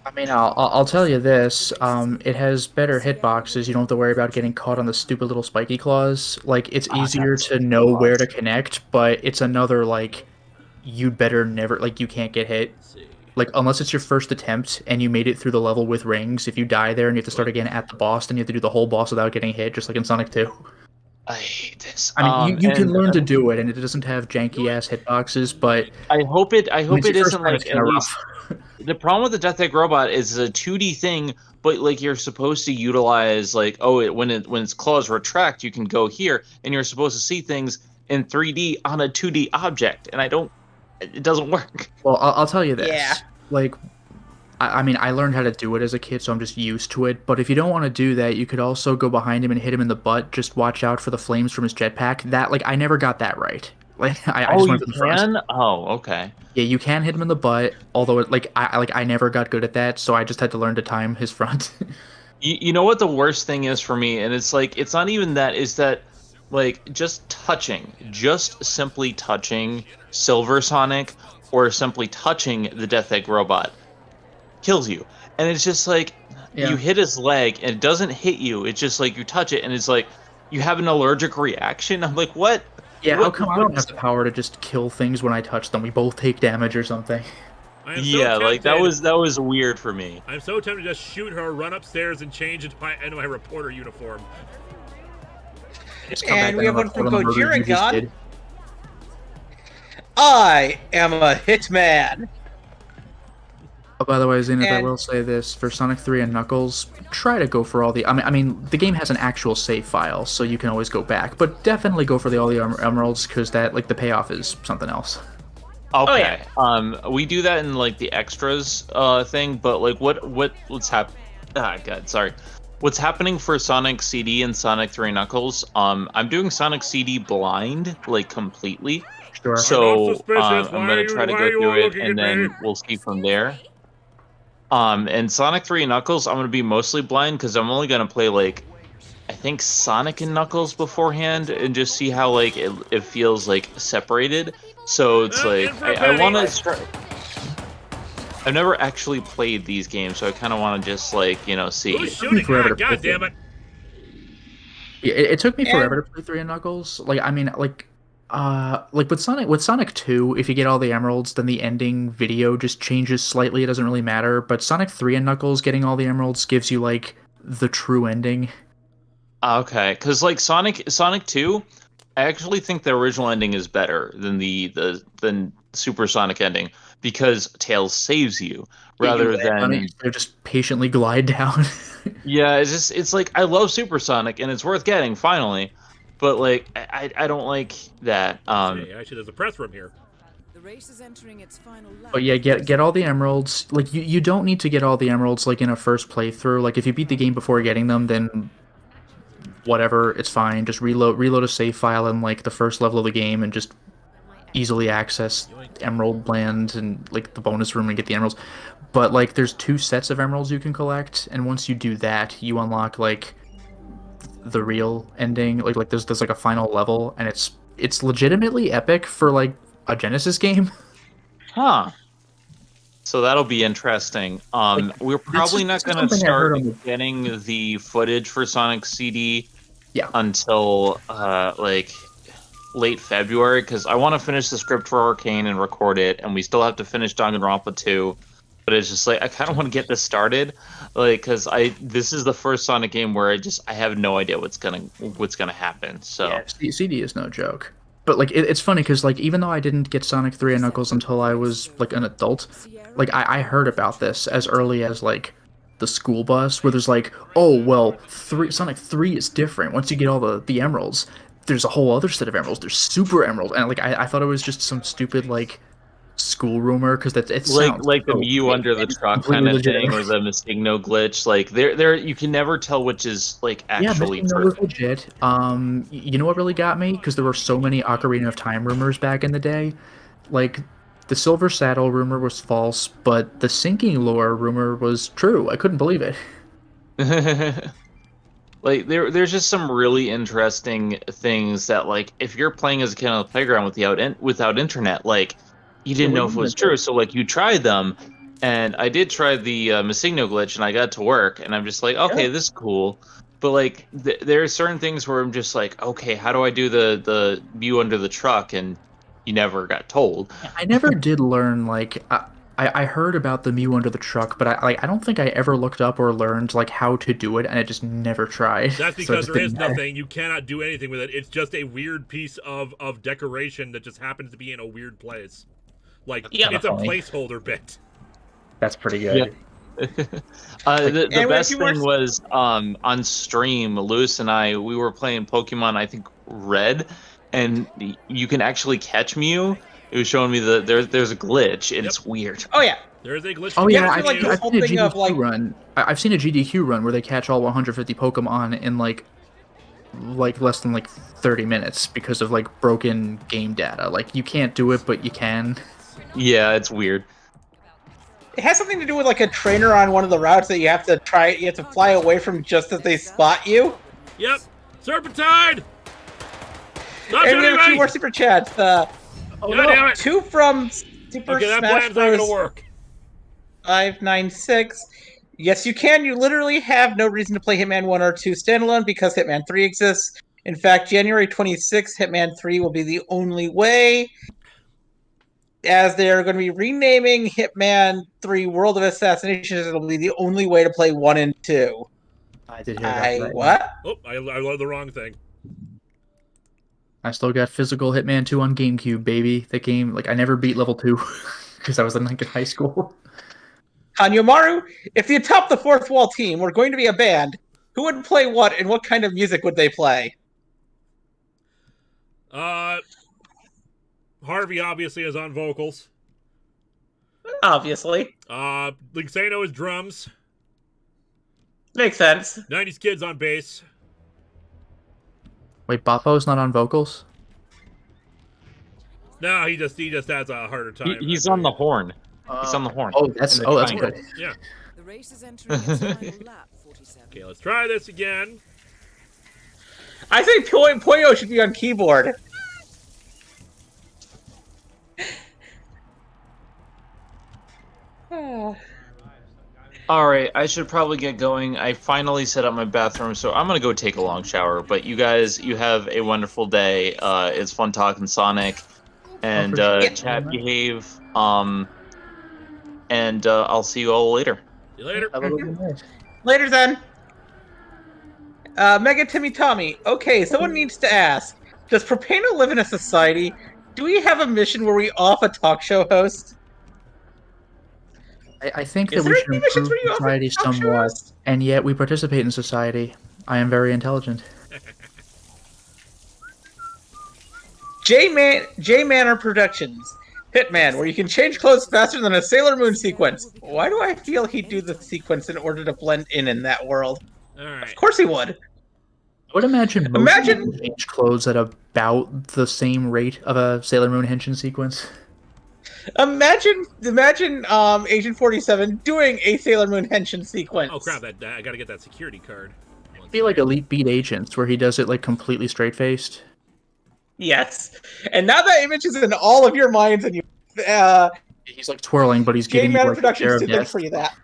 Speaker 4: I mean, I'll tell you this. It has better hitboxes. You don't have to worry about getting caught on the stupid little spiky claws. Like, it's easier to know where to connect, but it's another, like, you'd better never, like, you can't get hit. like unless it's your first attempt and you made it through the level with rings, if you die there and you have to start again at the boss, then you have to do the whole boss without getting hit, just like in Sonic 2.
Speaker 3: I hate this.
Speaker 4: I mean, you can learn to do it, and it doesn't have janky ass hitboxes, but
Speaker 3: I hope it isn't
Speaker 4: time, it's
Speaker 3: like
Speaker 4: kinda
Speaker 3: at least.
Speaker 4: rough.
Speaker 3: The problem with the Death Egg Robot is a 2D thing, but like you're supposed to utilize like when its claws retract, you can go here, and you're supposed to see things in 3D on a 2D object, and it doesn't work.
Speaker 4: Well, I'll tell you this.
Speaker 2: Yeah.
Speaker 4: Like, I mean, I learned how to do it as a kid, so I'm just used to it. But if you don't want to do that, you could also go behind him and hit him in the butt. Just watch out for the flames from his jetpack. That, like, I never got that right. Like, I just went for the front.
Speaker 3: Oh, okay.
Speaker 4: Yeah, you can hit him in the butt. Although, I never got good at that, so I just had to learn to time his front.
Speaker 3: You know what the worst thing is for me, and it's like it's not even that. Is that like just simply touching Silver Sonic, or simply touching the Death Egg Robot kills you. And it's just like you hit his leg and it doesn't hit you. It's just like you touch it and it's like you have an allergic reaction. I'm like, what?
Speaker 4: Yeah, how come I don't have the power to just kill things when I touch them? We both take damage or something.
Speaker 3: Yeah, like that was weird for me.
Speaker 1: I'm so tempted to just shoot her, run upstairs, and change into my reporter uniform.
Speaker 2: And we have one from Gojira God. I am a hitman.
Speaker 4: Oh, by the way, Zenith, I will say this. For Sonic 3 and Knuckles, try to go for all the... I mean, the game has an actual save file, so you can always go back. But definitely go for all the emeralds, because that, like, the payoff is something else.
Speaker 3: Okay. Oh, yeah. We do that in, like, the extras thing, but, like, what's happening... Ah, God, sorry. What's happening for Sonic CD and Sonic 3 Knuckles, I'm doing Sonic CD blind, like, completely.
Speaker 4: Sure.
Speaker 3: So, I'm going to try to go through it, and then we'll see from there. And Sonic 3 and Knuckles, I'm going to be mostly blind because I'm only going to play, like, I think Sonic and Knuckles beforehand and just see how, like, it feels, like, separated. So it's like, I want to start... I've never actually played these games, so I kind of want to just, like, you know, see.
Speaker 1: Who's shooting her? God damn it.
Speaker 4: Yeah, it took me forever to play 3 and Knuckles. Like, I mean, like with Sonic 2, if you get all the emeralds, then the ending video just changes slightly. It doesn't really matter. But Sonic 3 and Knuckles getting all the emeralds gives you like the true ending.
Speaker 3: Okay, because like Sonic 2, I actually think the original ending is better than than Super Sonic ending because Tails saves you rather than
Speaker 4: they just patiently glide down.
Speaker 3: Yeah, it's like I love Super Sonic and it's worth getting finally. But like I don't like that.
Speaker 1: Hey, actually, there's a press room here.
Speaker 5: The race is entering its final lap.
Speaker 4: But yeah, get all the emeralds. Like you don't need to get all the emeralds like in a first playthrough. Like if you beat the game before getting them, then whatever, it's fine. Just reload a save file in like the first level of the game and just easily access Emerald Land and like the bonus room and get the emeralds. But like there's 2 sets of emeralds you can collect, and once you do that, you unlock like the real ending. Like there's like a final level, and it's legitimately epic for like a Genesis game.
Speaker 3: Huh. So that'll be interesting. We're probably not going to start getting the footage for Sonic CD until like late February, because I want to finish the script for Arcane and record it, and we still have to finish Danganronpa 2. But it's just like I kind of want to get this started, like because this is the first Sonic game where I have no idea what's gonna happen. So
Speaker 4: yeah, CD is no joke. But like it's funny because like even though I didn't get Sonic 3 and Knuckles until I was like an adult, like I heard about this as early as like the school bus, where there's like, oh well, Sonic 3 is different. Once you get all the emeralds, there's a whole other set of emeralds. There's super emeralds, and like I thought it was just some stupid like school rumor because it's
Speaker 3: like the Mew under the truck kind of thing, or the Mistigno glitch. Like there you can never tell which is like actually true.
Speaker 4: Was legit. You know what really got me? Because there were so many Ocarina of Time rumors back in the day. Like the Silver Saddle rumor was false, but the sinking lore rumor was true. I couldn't believe it.
Speaker 3: Like there's just some really interesting things that like if you're playing as a kid on the playground without internet, like you didn't know if it was true, so like you tried them, and I did try the Mistigno glitch, and I got to work, and I'm just like, okay, this is cool, but like there are certain things where I'm just like, okay, how do I do the view under the truck, and you never got told.
Speaker 4: I never did learn like I heard about the Mew under the truck, but I don't think I ever looked up or learned like how to do it, and I just never tried.
Speaker 1: That's
Speaker 4: So it
Speaker 1: because
Speaker 4: just
Speaker 1: there is
Speaker 4: didn't matter.
Speaker 1: nothing. You cannot do anything with it. It's just a weird piece of decoration that just happens to be in a weird place. Like,
Speaker 2: Yeah.
Speaker 1: it's a
Speaker 4: Funny.
Speaker 1: placeholder bit.
Speaker 4: That's pretty good.
Speaker 3: The
Speaker 2: And
Speaker 3: best
Speaker 2: if you were-
Speaker 3: thing was on stream, Lewis and we were playing Pokemon, I think Red, and you can actually catch Mew. It was showing me that there's a glitch, and
Speaker 1: Yep.
Speaker 3: it's weird.
Speaker 2: Oh yeah.
Speaker 1: There is a glitch.
Speaker 4: Oh
Speaker 1: to
Speaker 4: yeah,
Speaker 1: get
Speaker 2: I
Speaker 4: I've,
Speaker 1: to
Speaker 2: like
Speaker 1: you.
Speaker 2: this
Speaker 4: I've
Speaker 2: whole
Speaker 4: seen a
Speaker 2: thing
Speaker 4: GDQ
Speaker 2: of, like-
Speaker 4: run. I've seen a GDQ run where they catch all 150 Pokemon in like less than like 30 minutes because of like broken game data. Like you can't do it, but you can.
Speaker 3: Yeah, it's weird.
Speaker 2: It has something to do with like a trainer on one of the routes that you have to try. You have to fly away from just as they spot you.
Speaker 1: Yep. Serpentine! Stop
Speaker 2: And we
Speaker 1: shooting
Speaker 2: have a few
Speaker 1: me!
Speaker 2: more super chats.
Speaker 1: God damn it!
Speaker 2: 2 from Super
Speaker 1: Okay, that
Speaker 2: Smash
Speaker 1: plan's not gonna
Speaker 2: Bros.
Speaker 1: work.
Speaker 2: 596. Yes, you can. You literally have no reason to play Hitman 1 or 2 standalone because Hitman 3 exists. In fact, January 26th, Hitman 3 will be the only way, as they are going to be renaming Hitman 3 World of Assassinations. It'll be the only way to play 1 and 2.
Speaker 4: I did hear about that.
Speaker 2: What?
Speaker 1: Oh, I love the wrong thing.
Speaker 4: I still got physical Hitman 2 on GameCube, baby. The game, like, I never beat level 2 because I was like in high school.
Speaker 2: Hanyomaru, if the Atop the Fourth Wall team were going to be a band, who would play what and what kind of music would they play?
Speaker 1: Harvey obviously is on vocals.
Speaker 2: Obviously.
Speaker 1: Linkano is drums.
Speaker 2: Makes sense.
Speaker 1: 90s Kids on bass.
Speaker 4: Wait, Boppo's not on vocals?
Speaker 1: No, he just has a harder time.
Speaker 3: He's on the horn. He's on the horn.
Speaker 4: Oh, that's
Speaker 3: And the
Speaker 4: that's
Speaker 3: triangle.
Speaker 4: good.
Speaker 1: Yeah.
Speaker 5: The race is entering its final lap, 47.
Speaker 1: Okay, let's try this again.
Speaker 2: I think Poyo should be on keyboard.
Speaker 3: All right, I should probably get going. I finally set up my bathroom, so I'm gonna go take a long shower. But you guys, you have a wonderful day. It's fun talking Sonic, and chat behave. And I'll see you all later.
Speaker 1: See you later.
Speaker 4: Have a good night.
Speaker 2: Later, then. Mega Timmy Tommy. Okay, someone needs to ask: does Propano live in a society? Do we have a mission where we off a talk show host?
Speaker 4: I think
Speaker 2: Is
Speaker 4: that
Speaker 2: there
Speaker 4: we should
Speaker 2: any missions
Speaker 4: improve
Speaker 2: where you off a
Speaker 4: society
Speaker 2: talk show
Speaker 4: somewhat,
Speaker 2: host?
Speaker 4: and yet we participate in society. I am very intelligent.
Speaker 2: J Manor Productions. Hitman, where you can change clothes faster than a Sailor Moon sequence. Why do I feel he'd do the sequence in order to blend in that world?
Speaker 1: All right.
Speaker 2: Of course he would.
Speaker 4: I would imagine most
Speaker 2: Imagine-
Speaker 4: people change clothes at about the same rate of a Sailor Moon henshin sequence.
Speaker 2: Imagine Agent 47 doing a Sailor Moon henshin sequence.
Speaker 1: Oh crap! That I gotta get that security card.
Speaker 4: It'd be like Elite Beat Agents, where he does it like completely straight-faced.
Speaker 2: Yes. And now that image is in all of your minds, and you
Speaker 4: He's like twirling, but he's
Speaker 2: J
Speaker 4: giving you
Speaker 2: Manor
Speaker 4: like a share
Speaker 2: Productions
Speaker 4: of
Speaker 2: did
Speaker 4: death.
Speaker 2: for you that.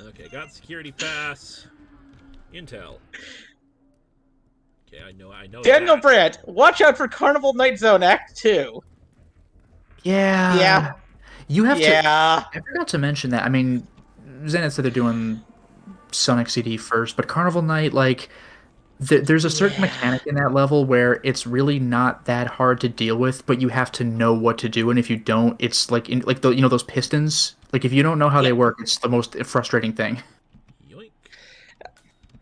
Speaker 1: Okay, got security pass. Intel. Okay, I know.
Speaker 2: Daniel
Speaker 1: that.
Speaker 2: Brandt, watch out for Carnival Night Zone Act 2.
Speaker 4: Yeah.
Speaker 2: Yeah.
Speaker 4: You have to.
Speaker 2: Yeah.
Speaker 4: I forgot to mention that. I mean, Zenith said they're doing Sonic CD first, but Carnival Night, like, there's a certain mechanic in that level where it's really not that hard to deal with, but you have to know what to do, and if you don't, it's like those pistons. Like, if you don't know how they work, it's the most frustrating thing.
Speaker 1: Yoink.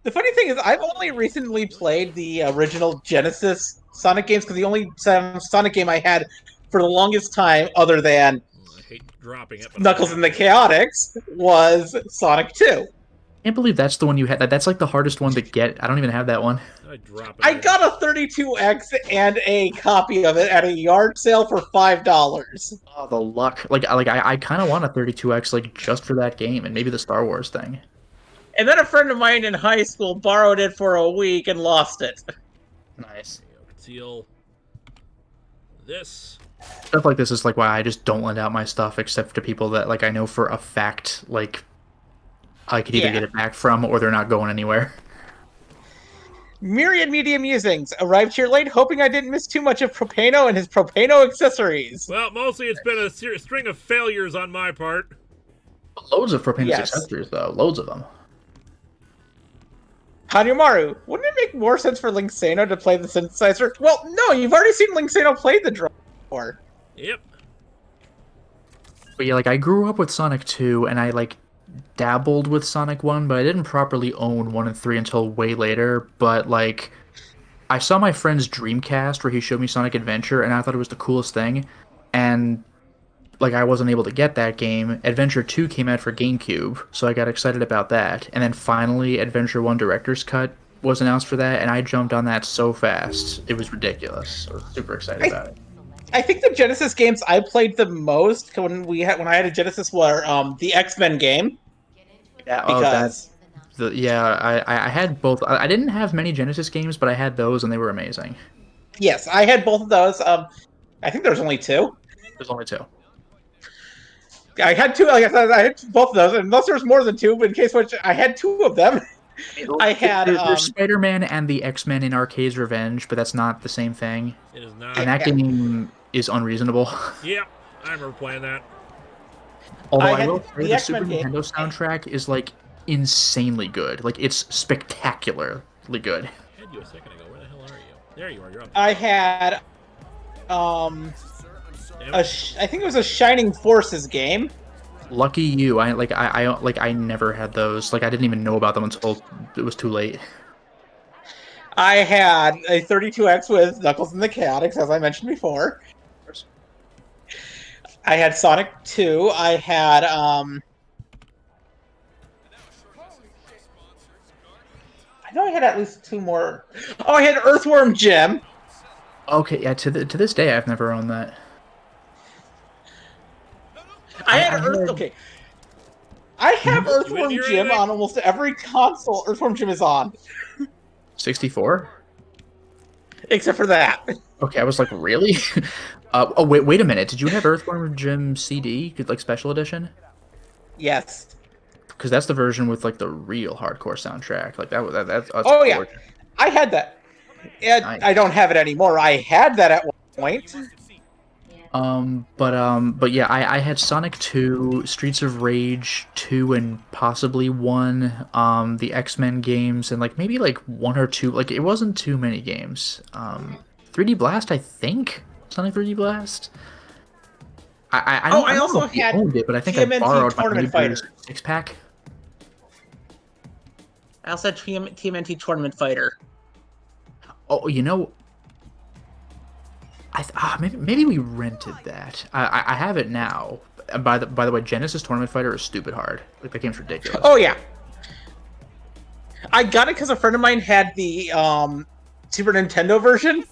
Speaker 2: The funny thing is, I've only recently played the original Genesis Sonic games, because the only Sonic game I had for the longest time, other than
Speaker 1: I hate dropping it. But
Speaker 2: Knuckles and the Chaotix, was Sonic 2.
Speaker 4: I can't believe that's the one you had. That's like the hardest one to get. I don't even have that one.
Speaker 1: I drop it.
Speaker 2: I got a 32X and a copy of it at a yard sale for $5.
Speaker 4: Oh, the luck! Like I kind of want a 32X like just for that game and maybe the Star Wars thing.
Speaker 2: And then a friend of mine in high school borrowed it for a week and lost it.
Speaker 4: Nice.
Speaker 1: Conceal this.
Speaker 4: Stuff like this is like why I just don't lend out my stuff except to people that like I know for a fact like I could either
Speaker 2: Yeah.
Speaker 4: get it back from or they're not going anywhere.
Speaker 2: Myriad Media Musings. Arrived here late, hoping I didn't miss too much of Propano and his Propano accessories.
Speaker 1: Well, mostly it's been a string of failures on my part.
Speaker 4: Loads of Propano
Speaker 2: Yes.
Speaker 4: accessories, though. Loads of them.
Speaker 2: Hanyumaru, wouldn't it make more sense for Linksano to play the synthesizer? Well, no, you've already seen Linksano play the drum before.
Speaker 1: Yep.
Speaker 4: But yeah, like I grew up with Sonic 2, and I like dabbled with Sonic 1, but I didn't properly own 1 and 3 until way later. But like, I saw my friend's Dreamcast where he showed me Sonic Adventure, and I thought it was the coolest thing. And like, I wasn't able to get that game. Adventure 2 came out for GameCube, so I got excited about that. And then finally, Adventure 1 Director's Cut was announced for that, and I jumped on that so fast. It was ridiculous. I was super excited about it.
Speaker 2: I think the Genesis games I played the most when I had a Genesis were the X-Men game.
Speaker 4: Yeah,
Speaker 2: Because
Speaker 4: I had both. I didn't have many Genesis games, but I had those, and they were amazing.
Speaker 2: yes, I had both of those. I think there's only 2.
Speaker 4: There's only 2.
Speaker 2: I had 2. Like I said, I had both of those, unless there's more than 2. But in case which, I had 2 of them. I had
Speaker 4: There's Spider-Man and the X-Men in Arcade's Revenge, but that's not the same thing.
Speaker 1: It is not.
Speaker 4: And that game is unreasonable.
Speaker 1: Yep, I remember playing that.
Speaker 4: Although
Speaker 2: I
Speaker 4: I
Speaker 2: had
Speaker 4: will say the
Speaker 2: X-Men
Speaker 4: Super
Speaker 2: game.
Speaker 4: Nintendo soundtrack is like insanely good. Like it's spectacularly good.
Speaker 1: I had you a second ago. Where the hell are you? There you are. You're up.
Speaker 2: I had I think it was a Shining Forces game.
Speaker 4: Lucky you. I never had those. Like I didn't even know about them until it was too late.
Speaker 2: I had a 32X with Knuckles and the Chaotix, as I mentioned before. I had Sonic 2. I had I know I had at least 2 more. Oh, I had Earthworm Jim.
Speaker 4: Okay, yeah. To this day, I've never owned that.
Speaker 2: I have Earthworm
Speaker 1: hear
Speaker 2: Jim
Speaker 1: anything?
Speaker 2: on almost every console Earthworm Jim is on,
Speaker 4: 64.
Speaker 2: except for that.
Speaker 4: Okay, I was like, really? Oh wait a minute. Did you have Earthworm Jim CD, like special edition?
Speaker 2: Yes.
Speaker 4: Because that's the version with like the real hardcore soundtrack. Like that's
Speaker 2: Oh, yeah.
Speaker 4: gorgeous.
Speaker 2: I had that. And
Speaker 4: Nice.
Speaker 2: I don't have it anymore. I had that at one point.
Speaker 4: But yeah, I had Sonic 2, Streets of Rage 2, and possibly 1, the X-Men games, and like maybe like 1 or 2. Like it wasn't too many games. 3D Blast, I think. Sonic 3D Blast. I don't
Speaker 2: also
Speaker 4: know if you
Speaker 2: had
Speaker 4: owned it, but I think I
Speaker 2: TMNT
Speaker 4: borrowed my
Speaker 2: Tournament
Speaker 4: neighbor's
Speaker 2: Fighter.
Speaker 4: 6-pack.
Speaker 2: I also had TMNT Tournament Fighter.
Speaker 4: Oh, you know, maybe we rented that. I have it now. And by the way, Genesis Tournament Fighter is stupid hard. Like that game's ridiculous.
Speaker 2: Oh yeah. I got it because a friend of mine had the Super Nintendo version,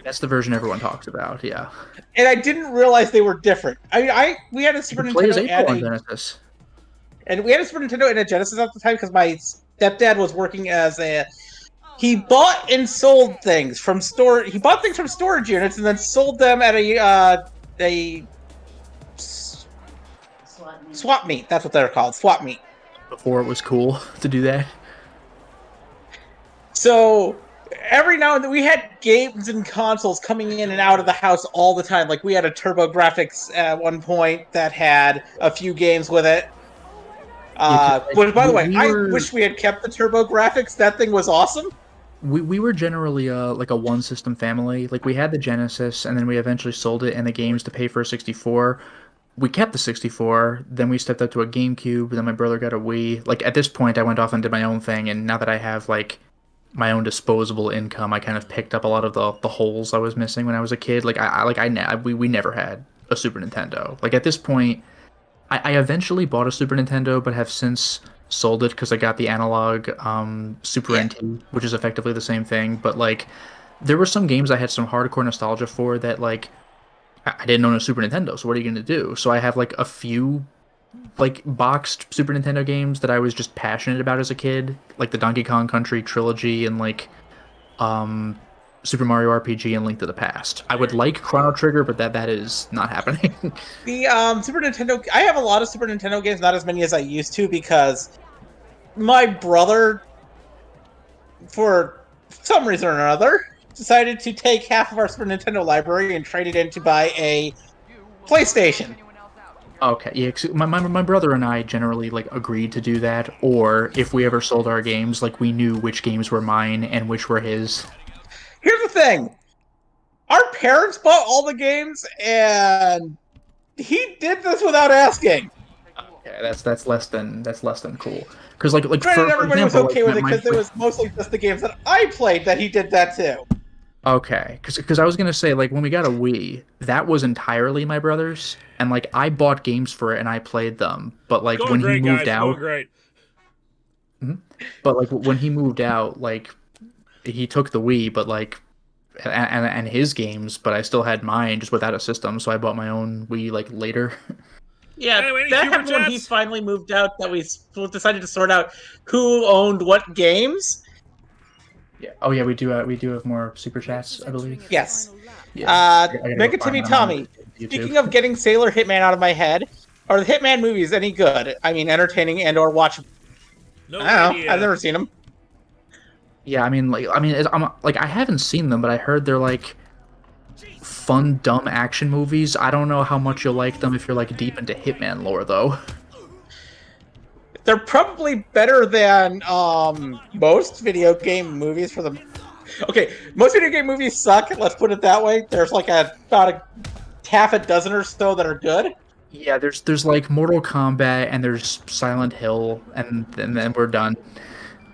Speaker 4: That's the version everyone talks about. Yeah.
Speaker 2: and I didn't realize they were different. We had a Super
Speaker 4: Play as
Speaker 2: Nintendo
Speaker 4: April on
Speaker 2: and
Speaker 4: Genesis.
Speaker 2: we had a Super Nintendo and a Genesis at the time because my stepdad was working as a. He bought and sold things from store. He bought things from storage units and then sold them at a swap meet. That's what they're called, swap meet.
Speaker 4: Before it was cool to do that.
Speaker 2: So every now and then we had games and consoles coming in and out of the house all the time. Like we had a TurboGrafx at one point that had a few games with it. But by the way, I wish we had kept the TurboGrafx. That thing was awesome.
Speaker 4: We were generally like a one system family. Like we had the Genesis, and then we eventually sold it and the games to pay for a 64. We kept the 64, then we stepped up to a GameCube, then my brother got a Wii. Like at this point, I went off and did my own thing, and now that I have like my own disposable income, I kind of picked up a lot of the holes I was missing when I was a kid. Like we never had a Super Nintendo. Like at this point, I eventually bought a Super Nintendo, but have since sold it because I got the analog Super NT, which is effectively the same thing. But like, there were some games I had some hardcore nostalgia for that like I didn't own a Super Nintendo. So what are you gonna do? So I have like a few like boxed Super Nintendo games that I was just passionate about as a kid, like the Donkey Kong Country trilogy and like Super Mario RPG and Link to the Past. I would like Chrono Trigger, but that is not happening.
Speaker 2: The Super Nintendo. I have a lot of Super Nintendo games, not as many as I used to, because my brother, for for some reason or another, decided to take half of our Super Nintendo library and trade it in to buy a PlayStation.
Speaker 4: Okay, yeah, 'cause my brother and I generally like agreed to do that, or if we ever sold our games, like we knew which games were mine and which were his.
Speaker 2: Here's the thing. Our parents bought all the games, and he did this without asking.
Speaker 4: Yeah, that's less than cool. Because like
Speaker 2: Granted,
Speaker 4: for
Speaker 2: everybody
Speaker 4: example,
Speaker 2: was okay
Speaker 4: like,
Speaker 2: with it because it was mostly just the games that I played that he did that too.
Speaker 4: Okay, because I was gonna say, like, when we got a Wii, that was entirely my brother's, and like I bought games for it and I played them, but like
Speaker 1: Going
Speaker 4: when
Speaker 1: great,
Speaker 4: he moved
Speaker 1: guys. Going
Speaker 4: out,
Speaker 1: great.
Speaker 4: but like when he moved out, like he took the Wii, but like and his games, but I still had mine just without a system, so I bought my own Wii like later.
Speaker 2: Yeah,
Speaker 1: Anyway, any
Speaker 2: that
Speaker 1: super
Speaker 2: happened when he
Speaker 1: chats?
Speaker 2: finally moved out. That we decided to sort out who owned what games.
Speaker 4: Yeah. Oh yeah, we do have more super chats, I believe.
Speaker 2: Yes.
Speaker 4: Yeah. I gotta
Speaker 2: Make
Speaker 4: go
Speaker 2: it to
Speaker 4: find
Speaker 2: me,
Speaker 4: them on
Speaker 2: Tommy.
Speaker 4: YouTube.
Speaker 2: Speaking of getting Sailor Hitman out of my head, are the Hitman movies any good? I mean, entertaining and/or watchable?
Speaker 1: No
Speaker 2: I don't know.
Speaker 1: idea.
Speaker 2: I've never seen them.
Speaker 4: Yeah, I'm like I haven't seen them, but I heard they're like fun, dumb action movies. I don't know how much you'll like them if you're like deep into Hitman lore, though.
Speaker 2: They're probably better than most video game movies for them. Okay, most video game movies suck. Let's put it that way. There's like about a half a dozen or so that are good.
Speaker 4: Yeah, there's like Mortal Kombat and there's Silent Hill, and then we're done.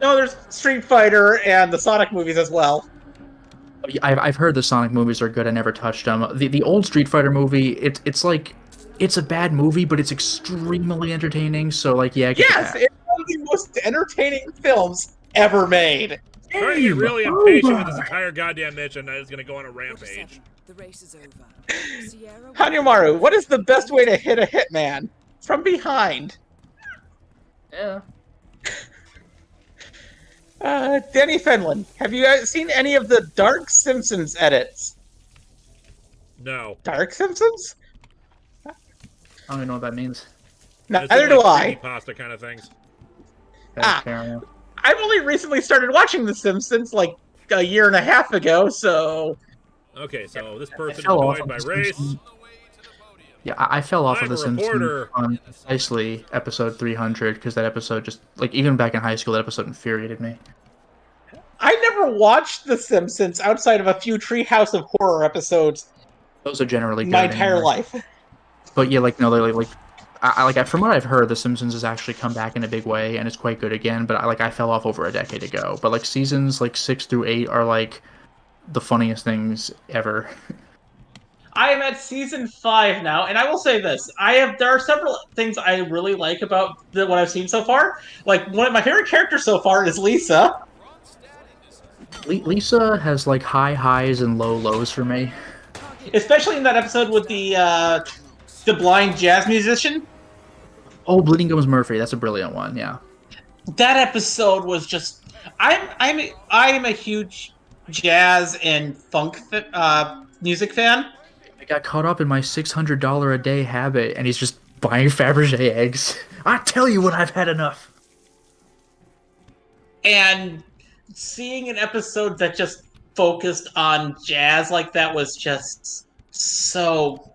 Speaker 2: No, there's Street Fighter and the Sonic movies as well.
Speaker 4: I've heard the Sonic movies are good. I never touched them. The old Street Fighter movie, it's like it's a bad movie, but it's extremely entertaining. So like, yeah, I get
Speaker 2: Yes,
Speaker 4: that.
Speaker 2: it's one of the most entertaining films ever made.
Speaker 1: Starting to get really impatient with this entire goddamn mission. I was gonna go on a rampage.
Speaker 5: The race is over. Sierra
Speaker 2: Hanyomaru, what is the best way to hit a hitman? From behind.
Speaker 4: Yeah.
Speaker 2: Danny Fenlon, have you guys seen any of the Dark Simpsons edits?
Speaker 1: No.
Speaker 2: Dark Simpsons?
Speaker 4: I don't even know what that means.
Speaker 2: Neither do I.
Speaker 1: Pasta kind of things.
Speaker 2: Ah.
Speaker 4: Fair enough.
Speaker 2: I've only recently started watching The Simpsons, like a year and a half ago, so...
Speaker 1: Okay, so this person is
Speaker 4: fell off
Speaker 1: annoyed by
Speaker 4: of The
Speaker 1: race.
Speaker 4: Simpsons. Yeah, I fell off
Speaker 1: I'm
Speaker 4: of The
Speaker 1: a
Speaker 4: Simpsons
Speaker 1: reporter.
Speaker 4: on precisely episode 300 because that episode just like even back in high school that episode infuriated me.
Speaker 2: I never watched The Simpsons outside of a few Treehouse of Horror episodes
Speaker 4: Those are generally good
Speaker 2: my entire
Speaker 4: anyway.
Speaker 2: life.
Speaker 4: But yeah, like no, they're like from what I've heard, The Simpsons has actually come back in a big way and it's quite good again. But I fell off over a decade ago. But like seasons like 6 through 8 are like the funniest things ever.
Speaker 2: I am at season 5 now, and I will say this: there are several things I really like about what I've seen so far. Like one of my favorite characters so far is Lisa.
Speaker 4: Lisa has like high highs and low lows for me.
Speaker 2: Especially in that episode with the blind jazz musician.
Speaker 4: Oh, Bleeding Gums Murphy, that's a brilliant one. Yeah.
Speaker 2: That episode was just. I'm a huge jazz and funk music fan.
Speaker 4: I got caught up in my $600 a day habit, and he's just buying Fabergé eggs. I tell you when I've had enough.
Speaker 2: And seeing an episode that just focused on jazz like that was just so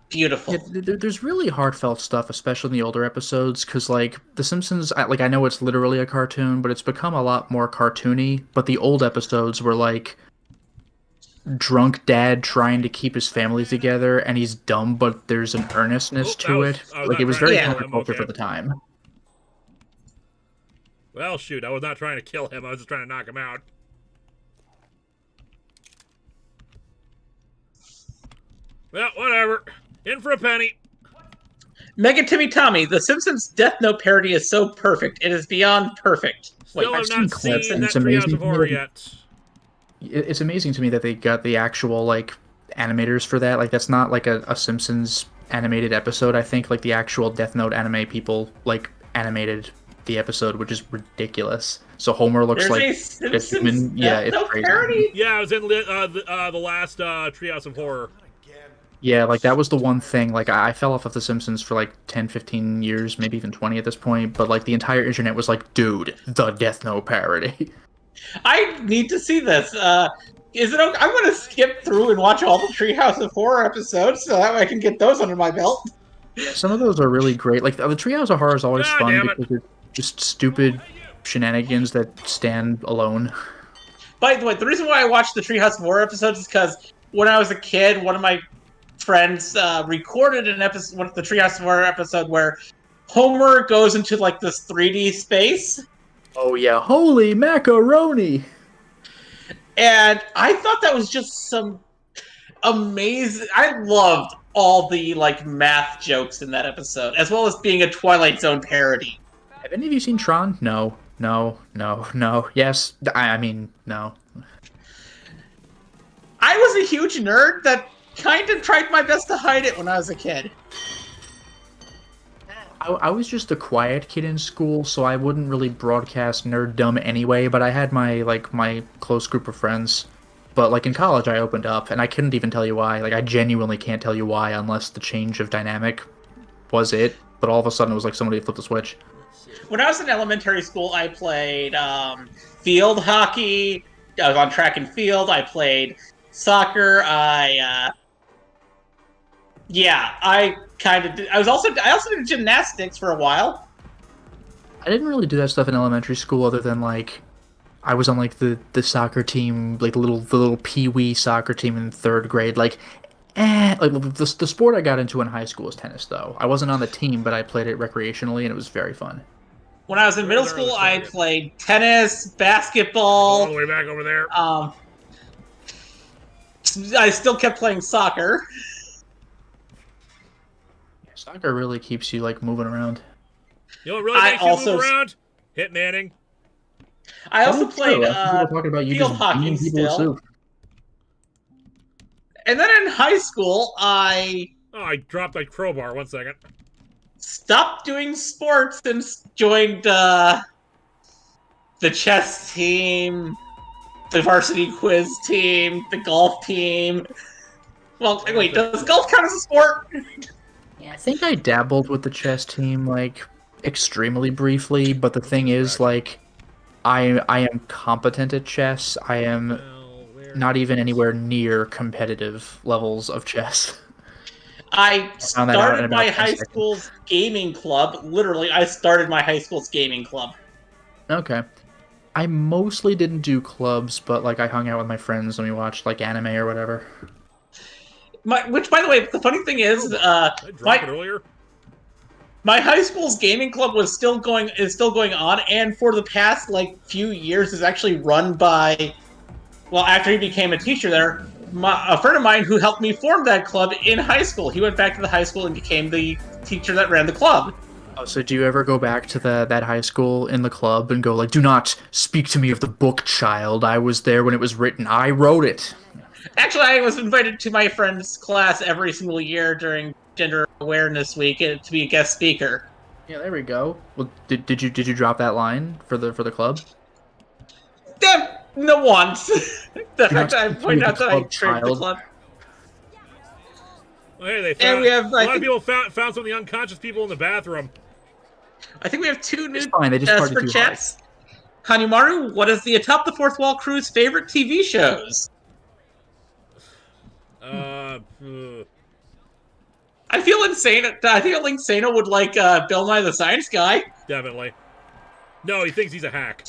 Speaker 2: beautiful.
Speaker 4: Yeah, there's really heartfelt stuff, especially in the older episodes, because like The Simpsons, I know it's literally a cartoon, but it's become a lot more cartoony. But the old episodes were like drunk dad trying to keep his family together, and he's dumb, but there's an earnestness to it. Like it was very
Speaker 2: Yeah.
Speaker 4: counterculture for the time.
Speaker 1: Well, shoot, I was not trying to kill him. I was just trying to knock him out. Well, whatever. In for a penny.
Speaker 2: Megan Timmy Tommy, The Simpsons Death Note parody is so perfect. It is beyond perfect.
Speaker 1: Still
Speaker 4: I've
Speaker 1: have
Speaker 4: seen
Speaker 1: not
Speaker 4: clips,
Speaker 1: seen
Speaker 4: and
Speaker 1: that
Speaker 4: it's
Speaker 1: Treehouse
Speaker 4: amazing
Speaker 1: of Horror
Speaker 4: to me.
Speaker 1: yet.
Speaker 4: It's amazing to me that they got the actual like animators for that. Like that's not like a Simpsons animated episode. I think like the actual Death Note anime people like animated the episode, which is ridiculous. So Homer looks
Speaker 2: There's
Speaker 4: like
Speaker 2: a
Speaker 4: a
Speaker 2: Simpsons
Speaker 4: human. Yeah,
Speaker 2: Death
Speaker 4: it's
Speaker 2: Note
Speaker 4: crazy.
Speaker 2: parody?
Speaker 1: Yeah, I was in the last Treehouse of Horror.
Speaker 4: Yeah, like that was the one thing. Like I fell off of The Simpsons for like 10, 15 years, maybe even 20 at this point. But like the entire internet was like, dude, the Death Note parody.
Speaker 2: I need to see this. Is it okay? I'm going to skip through and watch all the Treehouse of Horror episodes so that way I can get those under my belt.
Speaker 4: Some of those are really great. Like the Treehouse of Horror is always
Speaker 1: God
Speaker 4: fun
Speaker 1: damn it.
Speaker 4: because they're just stupid shenanigans that stand alone.
Speaker 2: By the way, the reason why I watched the Treehouse of Horror episodes is because when I was a kid, one of my friends recorded an episode, the Treehouse of Horror episode, where Homer goes into like this 3D space.
Speaker 4: Oh yeah, holy macaroni!
Speaker 2: And I thought that was just some amazing. I loved all the like math jokes in that episode, as well as being a Twilight Zone parody.
Speaker 4: Have any of you seen Tron? No. Yes, I mean, no.
Speaker 2: I was a huge nerd that kind of tried my best to hide it when I was a kid.
Speaker 4: I was just a quiet kid in school, so I wouldn't really broadcast nerddom anyway, but I had my close group of friends. But like in college I opened up, and I couldn't even tell you why. Like I genuinely can't tell you why unless the change of dynamic was it. But all of a sudden it was like somebody flipped a switch.
Speaker 2: When I was in elementary school, I played field hockey. I was on track and field. I played soccer. I kind of did. I also did gymnastics for a while.
Speaker 4: I didn't really do that stuff in elementary school other than like I was on like the soccer team, like the little pee-wee soccer team in 3rd grade. Like the sport I got into in high school was tennis though. I wasn't on the team, but I played it recreationally and it was very fun.
Speaker 2: When I was in middle school, I played tennis, basketball.
Speaker 1: All the way back over there.
Speaker 2: I still kept playing soccer.
Speaker 4: Soccer really keeps you like moving around.
Speaker 1: You know what really makes you move around? Hitmanning.
Speaker 2: I also played
Speaker 4: People are talking about you
Speaker 2: field
Speaker 4: just
Speaker 2: hockey
Speaker 4: beating people with
Speaker 2: still.
Speaker 4: soup.
Speaker 2: And then in high school, I
Speaker 1: dropped my crowbar. 1 second.
Speaker 2: stopped doing sports and joined the chess team, the varsity quiz team, the golf team. Well, wait, does golf count as a sport?
Speaker 4: Yeah, I think I dabbled with the chess team like extremely briefly, but the thing is like I am competent at chess. I am not even anywhere near competitive levels of chess.
Speaker 2: I started my high school's gaming club. Literally, I started my high school's gaming club.
Speaker 4: Okay. I mostly didn't do clubs, but like I hung out with my friends and we watched like anime or whatever.
Speaker 2: Which, by the way, the funny thing is,
Speaker 1: Did I drop it earlier?
Speaker 2: my high school's gaming club is still going on, and for the past like few years is actually run by. Well, after he became a teacher there, a friend of mine who helped me form that club in high school. He went back to the high school and became the teacher that ran the club.
Speaker 4: Oh, so do you ever go back to that high school in the club and go like, "Do not speak to me of the book, child. I was there when it was written. I wrote it."
Speaker 2: Actually, I was invited to my friend's class every single year during Gender Awareness Week to be a guest speaker.
Speaker 4: Yeah, there we go. Well, did you drop that line for the club?
Speaker 2: Damn, no once. The fact that I pointed out that I trained the club.
Speaker 1: Well, hey, they
Speaker 2: And
Speaker 1: found
Speaker 2: we have,
Speaker 1: a lot of people found some of the unconscious people in the bathroom.
Speaker 2: I think we have 2 new
Speaker 4: It's fine, they just partied
Speaker 2: for
Speaker 4: too
Speaker 2: chats. Hanimaru, what is the Atop the Fourth Wall crew's favorite TV shows? I feel insane. I think Linksano would like Bill Nye the Science Guy.
Speaker 1: Definitely. No, he thinks he's a hack.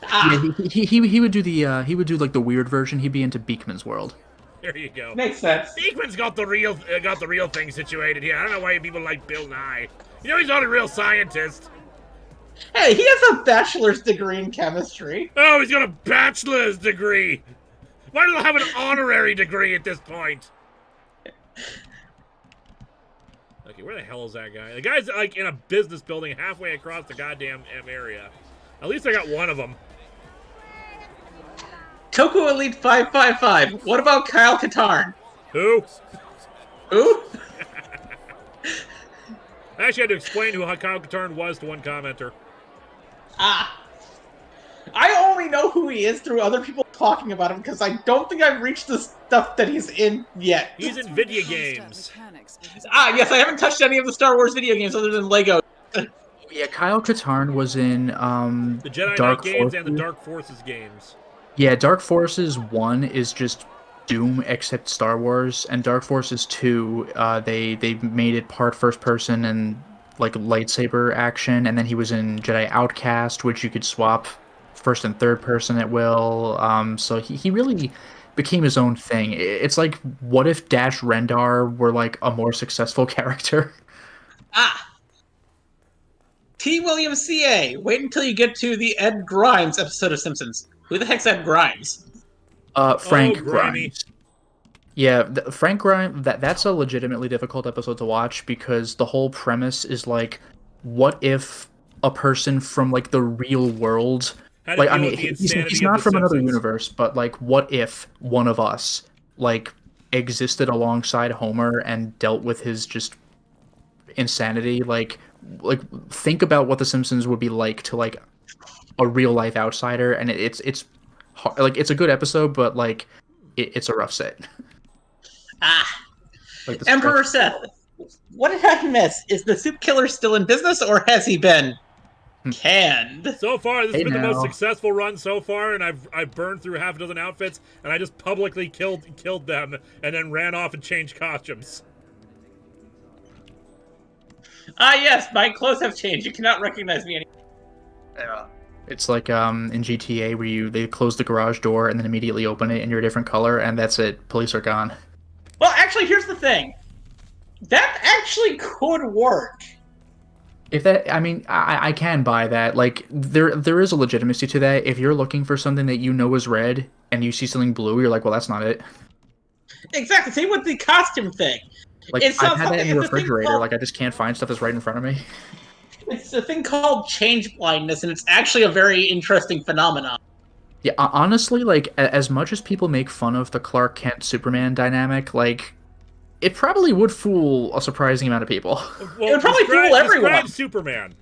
Speaker 2: Ah,
Speaker 4: Yeah, he would do like the weird version. He'd be into Beekman's World.
Speaker 1: There you go.
Speaker 2: makes sense.
Speaker 1: Beekman's got the real thing situated here. I don't know why people like Bill Nye. You know he's not a real scientist.
Speaker 2: Hey, he has a bachelor's degree in chemistry.
Speaker 1: Oh, he's got a bachelor's degree. Why do they have an honorary degree at this point? Okay, where the hell is that guy? The guy's like in a business building halfway across the goddamn area. At least I got one of them.
Speaker 2: Toku Elite 555. What about Kyle Katarn?
Speaker 1: Who?
Speaker 2: Who?
Speaker 1: I actually had to explain who Kyle Katarn was to one commenter.
Speaker 2: Ah. I only know who he is through other people talking about him because I don't think I've reached the stuff that he's in yet.
Speaker 1: He's in video games.
Speaker 2: Ah, yes, I haven't touched any of the Star Wars video games other than Lego.
Speaker 4: Yeah, Kyle Katarn was in
Speaker 1: The Jedi
Speaker 4: Dark
Speaker 1: Knight games
Speaker 4: Forces.
Speaker 1: and the Dark Forces games.
Speaker 4: Yeah, Dark Forces 1 is just Doom except Star Wars, and Dark Forces 2, they made it part first person and like lightsaber action, and then he was in Jedi Outcast, which you could swap first and third person at will. So he really became his own thing. It's like, what if Dash Rendar were like a more successful character?
Speaker 2: Ah! T. William C.A. Wait until you get to the Ed Grimes episode of Simpsons. Who the heck's Ed Grimes?
Speaker 4: Frank
Speaker 1: Grimy.
Speaker 4: Grimes. Yeah, Frank Grimes. That's a legitimately difficult episode to watch because the whole premise is like, what if a person from like the real world,
Speaker 1: How to
Speaker 4: like, I
Speaker 1: deal
Speaker 4: mean,
Speaker 1: with the
Speaker 4: he's
Speaker 1: insanity
Speaker 4: not
Speaker 1: of the
Speaker 4: from another
Speaker 1: Simpsons.
Speaker 4: universe, but like, what if one of us like existed alongside Homer and dealt with his just insanity? Like think about what the Simpsons would be like to like a real life outsider, and like it's a good episode, but like it's a rough set.
Speaker 2: Ah!
Speaker 4: Like the
Speaker 2: Emperor Seth. What did I miss? Is the soup killer still in business, or has he been canned?
Speaker 1: So far, this
Speaker 4: Hey,
Speaker 1: has been the most
Speaker 4: now.
Speaker 1: successful run so far, and I've burned through half a dozen outfits, and I just publicly killed them, and then ran off and changed costumes.
Speaker 2: Ah, yes, my clothes have changed. You cannot recognize me anymore.
Speaker 4: Yeah. It's like in GTA where they close the garage door and then immediately open it and you're a different color and that's it. Police are gone.
Speaker 2: Well, actually, here's the thing. That actually could work.
Speaker 4: If that, I mean, I can buy that. Like there is a legitimacy to that. If you're looking for something that you know is red and you see something blue, you're like, well, that's not it.
Speaker 2: Exactly. Same with the costume thing.
Speaker 4: Like
Speaker 2: It's
Speaker 4: I've had that in the
Speaker 2: it's a thing
Speaker 4: refrigerator.
Speaker 2: called-
Speaker 4: Like I just can't find stuff that's right in front of me.
Speaker 2: It's a thing called change blindness, and it's actually a very interesting phenomenon.
Speaker 4: Yeah, honestly, like as much as people make fun of the Clark Kent Superman dynamic, like it probably would fool a surprising amount of people.
Speaker 1: Well,
Speaker 2: It would probably fool everyone.
Speaker 1: Describe Superman.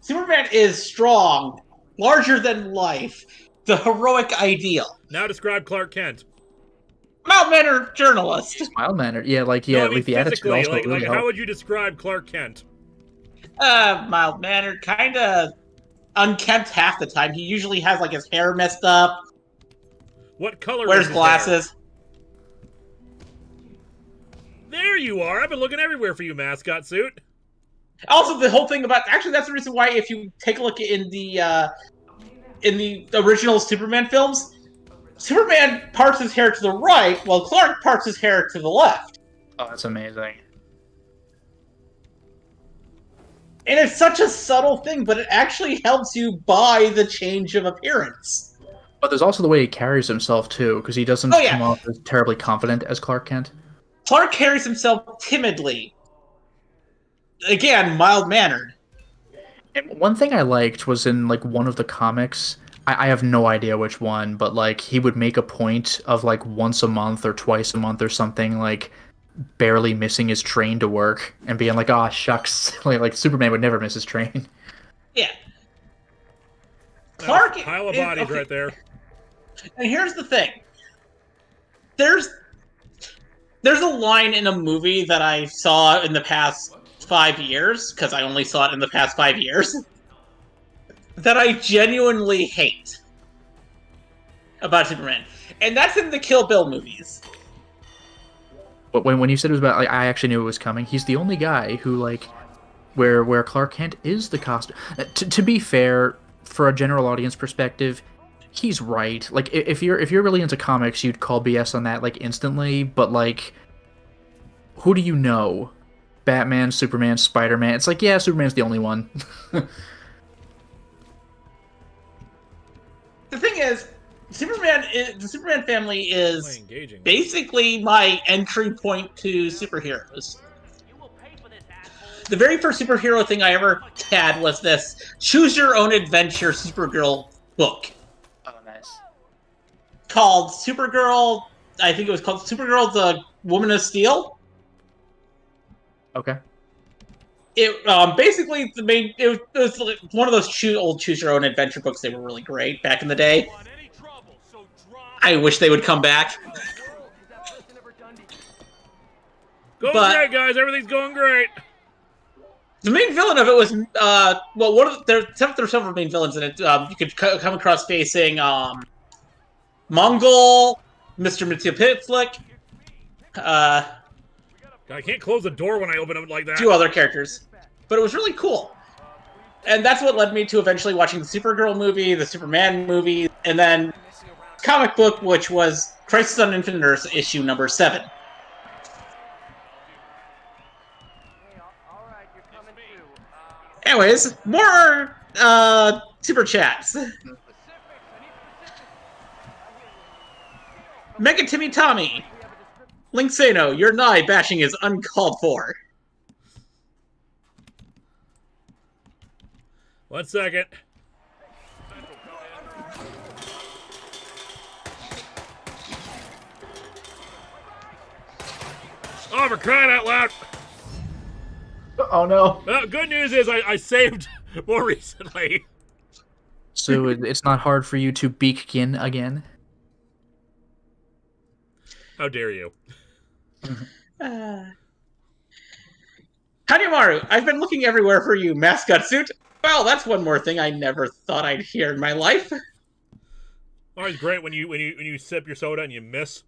Speaker 2: Superman is strong, larger than life, the heroic ideal.
Speaker 1: Now describe Clark Kent.
Speaker 2: Mild-mannered journalist.
Speaker 4: Mild mannered, yeah, like
Speaker 1: No, I mean
Speaker 4: like the attitude
Speaker 1: physically,
Speaker 4: also really
Speaker 1: how
Speaker 4: helped.
Speaker 1: would you describe Clark Kent?
Speaker 2: Mild-mannered, kind of unkempt half the time. He usually has like his hair messed up,
Speaker 1: What color?
Speaker 2: wears
Speaker 1: is his
Speaker 2: glasses.
Speaker 1: hair? There you are. I've been looking everywhere for you, mascot suit.
Speaker 2: Also, the whole thing about actually that's the reason why if you take a look in the original Superman films, Superman parts his hair to the right while Clark parts his hair to the left.
Speaker 4: Oh, that's amazing.
Speaker 2: And it's such a subtle thing, but it actually helps you buy the change of appearance.
Speaker 4: But there's also the way he carries himself too, because he doesn't
Speaker 2: Oh, yeah.
Speaker 4: come off as terribly confident as Clark Kent.
Speaker 2: Clark carries himself timidly. Again, mild-mannered.
Speaker 4: And one thing I liked was in like one of the comics. I have no idea which one, but like he would make a point of like once a month or twice a month or something, like barely missing his train to work and being like, "Oh shucks," like Superman would never miss his train.
Speaker 2: Yeah. Clark
Speaker 1: Pile of
Speaker 2: is-
Speaker 1: bodies
Speaker 2: okay.
Speaker 1: right there.
Speaker 2: And here's the thing. There's a line in a movie that I saw in the past 5 years, because I only saw it in the past 5 years, that I genuinely hate about Superman. And that's in the Kill Bill movies.
Speaker 4: But when you said it was about, like, I actually knew it was coming. He's the only guy who like where Clark Kent is the costume. To be fair, for a general audience perspective, he's right. Like if you're really into comics, you'd call BS on that like instantly. But like, who do you know? Batman, Superman, Spider-Man. It's like, yeah, Superman's the only one.
Speaker 2: The thing is, the Superman family
Speaker 1: Quite
Speaker 2: is
Speaker 1: engaging.
Speaker 2: basically my entry point to superheroes. The very first superhero thing I ever had was this Choose Your Own Adventure Supergirl book
Speaker 4: Oh, nice.
Speaker 2: called Supergirl. I think it was called Supergirl: The Woman of Steel.
Speaker 4: Okay.
Speaker 2: It basically it was like one of those old Choose Your Own Adventure books. They were really great back in the day. I wish they would come back.
Speaker 1: Going
Speaker 2: But-
Speaker 1: great, guys. Everything's going great.
Speaker 2: The main villain of it was well, there were several main villains in it. You could come across facing Mongol, Mr. Mitipitflick,
Speaker 1: I can't close the door when I open it like that.
Speaker 2: two other characters, but it was really cool. And that's what led me to eventually watching the Supergirl movie, the Superman movie, and then comic book, which was Crisis on Infinite Earths issue number 7. Anyways, more super chats. Mega Timmy Tommy. Linksano, your nigh bashing is uncalled for.
Speaker 1: 1 second. Oh, for crying out loud!
Speaker 4: Oh no.
Speaker 1: Well, good news is I saved more recently.
Speaker 4: So it's not hard for you to begin again?
Speaker 1: How dare you?
Speaker 2: Hanemaru, I've been looking everywhere for you, mascot suit. Well, that's one more thing I never thought I'd hear in my life.
Speaker 1: Always great when you sip your soda and you miss.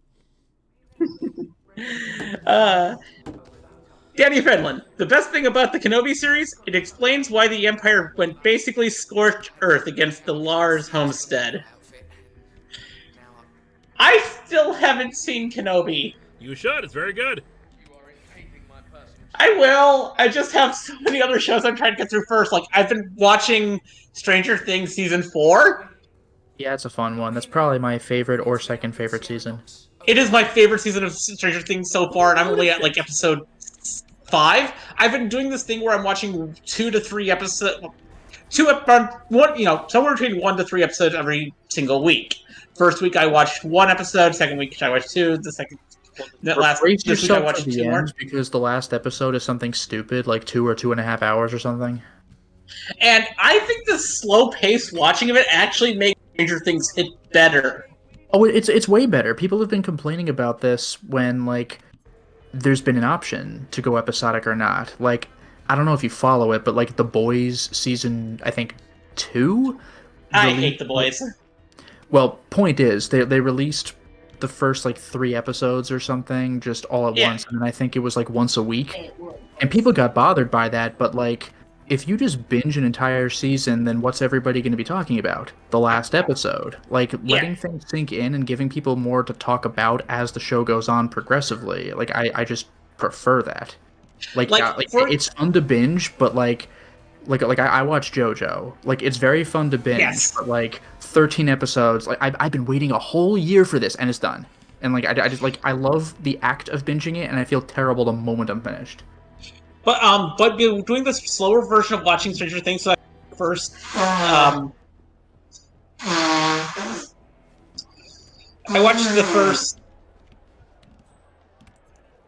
Speaker 2: Danny Fenlon, the best thing about the Kenobi series, it explains why the Empire went basically scorched Earth against the Lars homestead. I still haven't seen Kenobi.
Speaker 1: You should. It's very good.
Speaker 2: I will. I just have so many other shows I'm trying to get through first. Like, I've been watching Stranger Things Season 4.
Speaker 4: Yeah, it's a fun one. That's probably my favorite or second favorite season.
Speaker 2: It is my favorite season of Stranger Things so far, and I'm only at, like, episode 5. I've been doing this thing where I'm watching 2 to 3 episodes... somewhere between 1 to 3 episodes every single week. First week I watched 1 episode, second week I watched 2, this week I watched 2 more.
Speaker 4: Because the last episode is something stupid, like 2 or 2.5 hours or something.
Speaker 2: And I think the slow-paced watching of it actually makes Stranger Things hit better.
Speaker 4: Oh, it's way better. People have been complaining about this when, like, there's been an option to go episodic or not. Like, I don't know if you follow it, but, like, The Boys season, I think, 2?
Speaker 2: I hate The Boys.
Speaker 4: Well, point is, they released the first, like, 3 episodes or something just all at once, and I think it was, like, once a week. And people got bothered by that, but, like, if you just binge an entire season, then what's everybody going to be talking about? The last episode. Like, letting things sink in and giving people more to talk about as the show goes on progressively. Like, I just prefer that. It's fun to binge, but, like I watch JoJo. Like, it's very fun to binge, but, like, 13 episodes. Like, I've been waiting a whole year for this, and it's done. And, like, I just, like, I love the act of binging it, and I feel terrible the moment I'm finished.
Speaker 2: But doing this slower version of watching Stranger Things, so first, I watched the first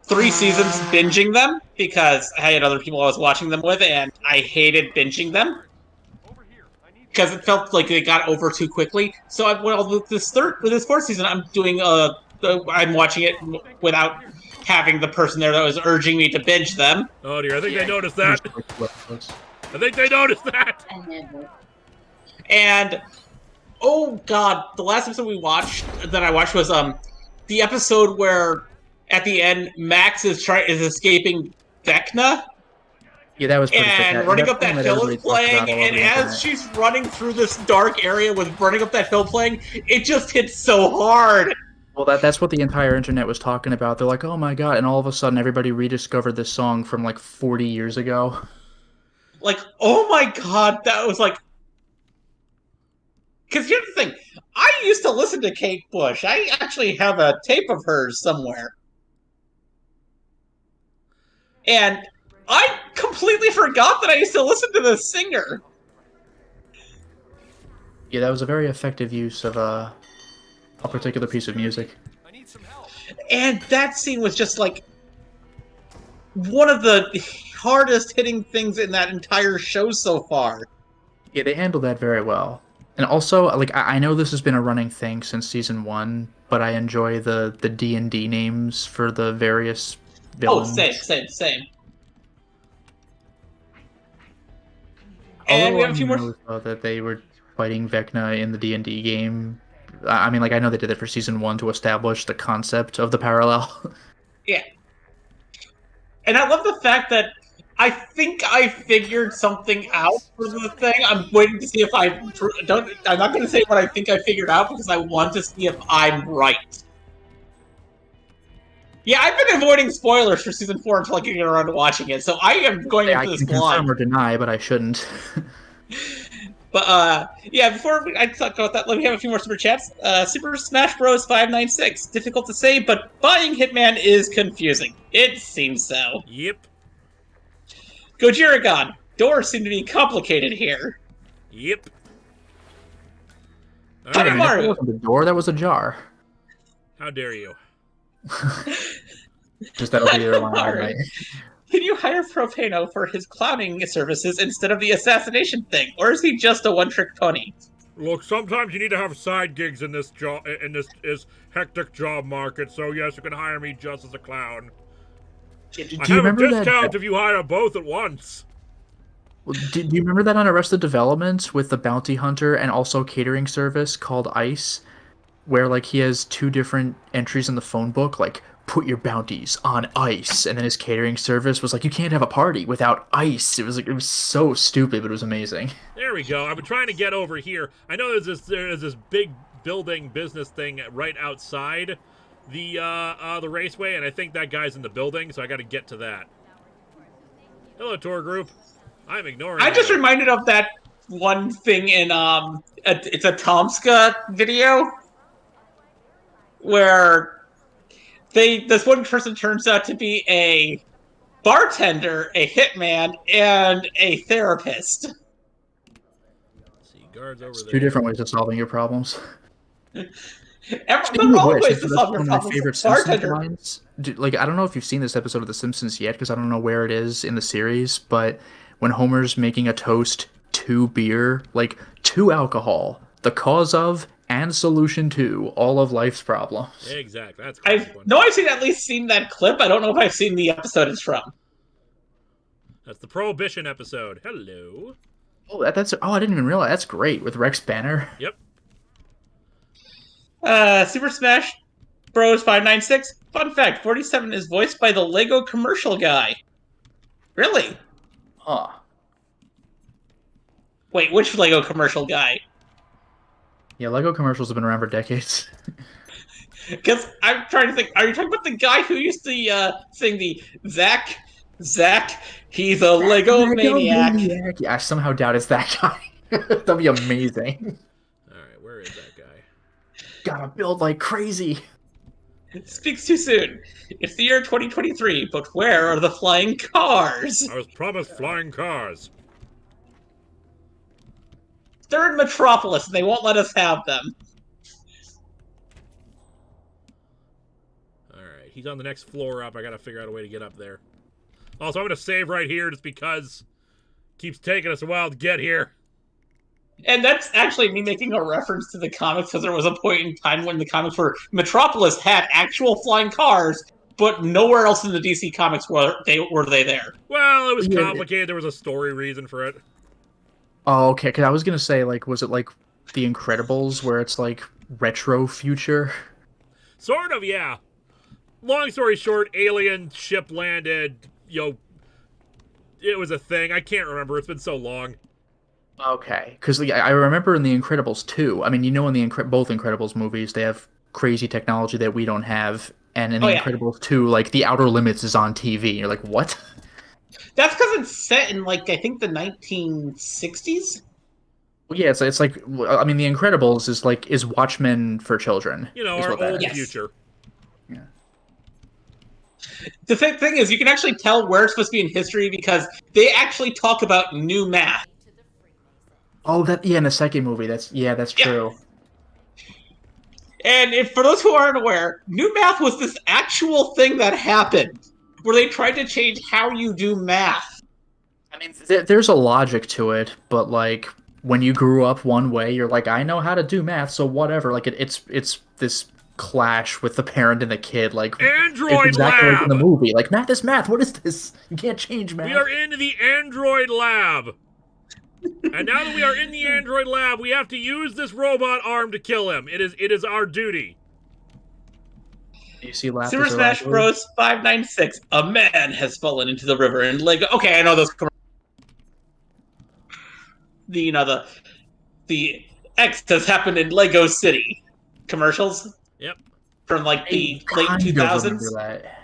Speaker 2: 3 seasons binging them because I had other people I was watching them with, and I hated binging them because it felt like they got over too quickly. So with this 4th season, I'm doing I'm watching it without having the person there that was urging me to binge them.
Speaker 1: Oh dear, I think they noticed that. I think they noticed that.
Speaker 2: And oh god, the last episode I watched was the episode where at the end Max is escaping Vecna.
Speaker 4: Yeah, that was pretty
Speaker 2: and running up that hill is playing, and as she's running through this dark area with running up that hill playing, it just hits so hard.
Speaker 4: Well, that's what the entire internet was talking about. They're like, oh my god, and all of a sudden everybody rediscovered this song from like 40 years ago.
Speaker 2: Like, oh my god, that was like... Because here's the thing, I used to listen to Kate Bush. I actually have a tape of hers somewhere. And I completely forgot that I used to listen to this singer.
Speaker 4: Yeah, that was a very effective use of a particular piece of music.
Speaker 2: And that scene was just like one of the hardest hitting things in that entire show so far.
Speaker 4: Yeah, they handled that very well. And also, like, I know this has been a running thing since season 1, but I enjoy the D&D names for the various villains.
Speaker 2: Oh, same. And we have a few more.
Speaker 4: Knows, though, that they were fighting Vecna in the D&D game. I mean, like, I know they did it for season 1 to establish the concept of the parallel.
Speaker 2: Yeah. And I love the fact that I think I figured something out for the thing. I'm waiting to see if I'm not going to say what I think I figured out because I want to see if I'm right. Yeah, I've been avoiding spoilers for season 4 until I get around to watching it, so I am going into this blind.
Speaker 4: I can confirm or deny, but I shouldn't.
Speaker 2: But, yeah, before I talk about that, let me have a few more super chats. Super Smash Bros. 596. Difficult to say, but buying Hitman is confusing. It seems so.
Speaker 1: Yep.
Speaker 2: Gojiragon. Doors seem to be complicated here.
Speaker 1: Yep.
Speaker 2: That
Speaker 4: wasn't a door, that was a jar.
Speaker 1: How dare you?
Speaker 4: Just that'll be your line, right?
Speaker 2: Can you hire Propano for his clowning services instead of the assassination thing, or is he just a one-trick pony?
Speaker 1: Look, sometimes you need to have side gigs in this hectic job market. So yes, you can hire me just as a clown.
Speaker 4: Do you
Speaker 1: I have a
Speaker 4: remember
Speaker 1: discount if you hire both at once.
Speaker 4: Do you remember that on Arrested Development with the bounty hunter and also catering service called Ice, where like he has 2 different entries in the phone book, like put your bounties on ice, and then his catering service was like, you can't have a party without ice. It was so stupid, but it was amazing.
Speaker 1: There we go. I've been trying to get over here. I know there's this big building business thing right outside the raceway, and I think that guy's in the building, so I got to get to that. Hello, tour group. I'm ignoring.
Speaker 2: I just reminded of that one thing in it's a Tomska video where this one person turns out to be a bartender, a hitman, and a therapist.
Speaker 1: See, guards over there.
Speaker 4: 2 different ways of solving your problems.
Speaker 2: They're all ways to solve your
Speaker 4: one of my
Speaker 2: problems.
Speaker 4: favorite Simpsons lines. Like, I don't know if you've seen this episode of The Simpsons yet, because I don't know where it is in the series, but when Homer's making a toast to beer, like, to alcohol, the cause of and solution to all of life's problems.
Speaker 1: Exactly. That's
Speaker 2: I've at least seen that clip. I don't know if I've seen the episode it's from.
Speaker 1: That's the Prohibition episode. Hello.
Speaker 4: Oh, I didn't even realize. That's great with Rex Banner.
Speaker 1: Yep.
Speaker 2: Super Smash Bros. 596. Fun fact, 47 is voiced by the Lego commercial guy. Really?
Speaker 4: Huh.
Speaker 2: Wait, which Lego commercial guy?
Speaker 4: Yeah, Lego commercials have been around for decades.
Speaker 2: Because I'm trying to think, are you talking about the guy who used to sing the Zach, he's a Lego maniac?
Speaker 4: Yeah, I somehow doubt it's that guy. That'd be amazing.
Speaker 1: Alright, where is that guy?
Speaker 4: Gotta build like crazy.
Speaker 2: It speaks too soon. It's the year 2023, but where are the flying cars?
Speaker 1: I was promised flying cars.
Speaker 2: They're in Metropolis, and they won't let us have them.
Speaker 1: Alright, he's on the next floor up. I gotta figure out a way to get up there. Also, I'm gonna save right here just because it keeps taking us a while to get here.
Speaker 2: And that's actually me making a reference to the comics, because there was a point in time when the comics were Metropolis had actual flying cars, but nowhere else in the DC comics were they there.
Speaker 1: Well, it was complicated. There was a story reason for it.
Speaker 4: Oh, okay, because I was going to say, like, was it like The Incredibles, where it's like retro future?
Speaker 1: Sort of, yeah. Long story short, alien ship landed, it was a thing. I can't remember. It's been so long.
Speaker 4: Okay, because I remember in The Incredibles 2, I mean, in both Incredibles movies, they have crazy technology that we don't have, and in The Incredibles 2, like, the Outer Limits is on TV, and you're like, what?
Speaker 2: That's because it's set in, like, I think the 1960s?
Speaker 4: Well, yeah, it's like, I mean, The Incredibles is Watchmen for children.
Speaker 1: Our old future.
Speaker 4: Yeah.
Speaker 2: The thing is, you can actually tell where it's supposed to be in history because they actually talk about new math.
Speaker 4: Oh, in the second movie, that's true.
Speaker 2: And for those who aren't aware, new math was this actual thing that happened, where they tried to change how you do math.
Speaker 4: I mean, there's a logic to it, but like when you grew up one way, you're like, I know how to do math, so whatever. Like it's this clash with the parent and the kid. Like
Speaker 1: Android
Speaker 4: exactly
Speaker 1: lab
Speaker 4: like in the movie. Like math is math. What is this? You can't change math.
Speaker 1: We are in the Android lab. And now that we are in the android lab, we have to use this robot arm to kill him. It is our duty.
Speaker 4: Do you see Lapis
Speaker 2: Super Smash
Speaker 4: arrival?
Speaker 2: Bros. 596. A man has fallen into the river in Lego. Okay, I know those. The X has happened in Lego City commercials.
Speaker 1: Yep.
Speaker 2: From like the
Speaker 4: I
Speaker 2: late
Speaker 4: kind of
Speaker 2: 2000s.
Speaker 4: remember that.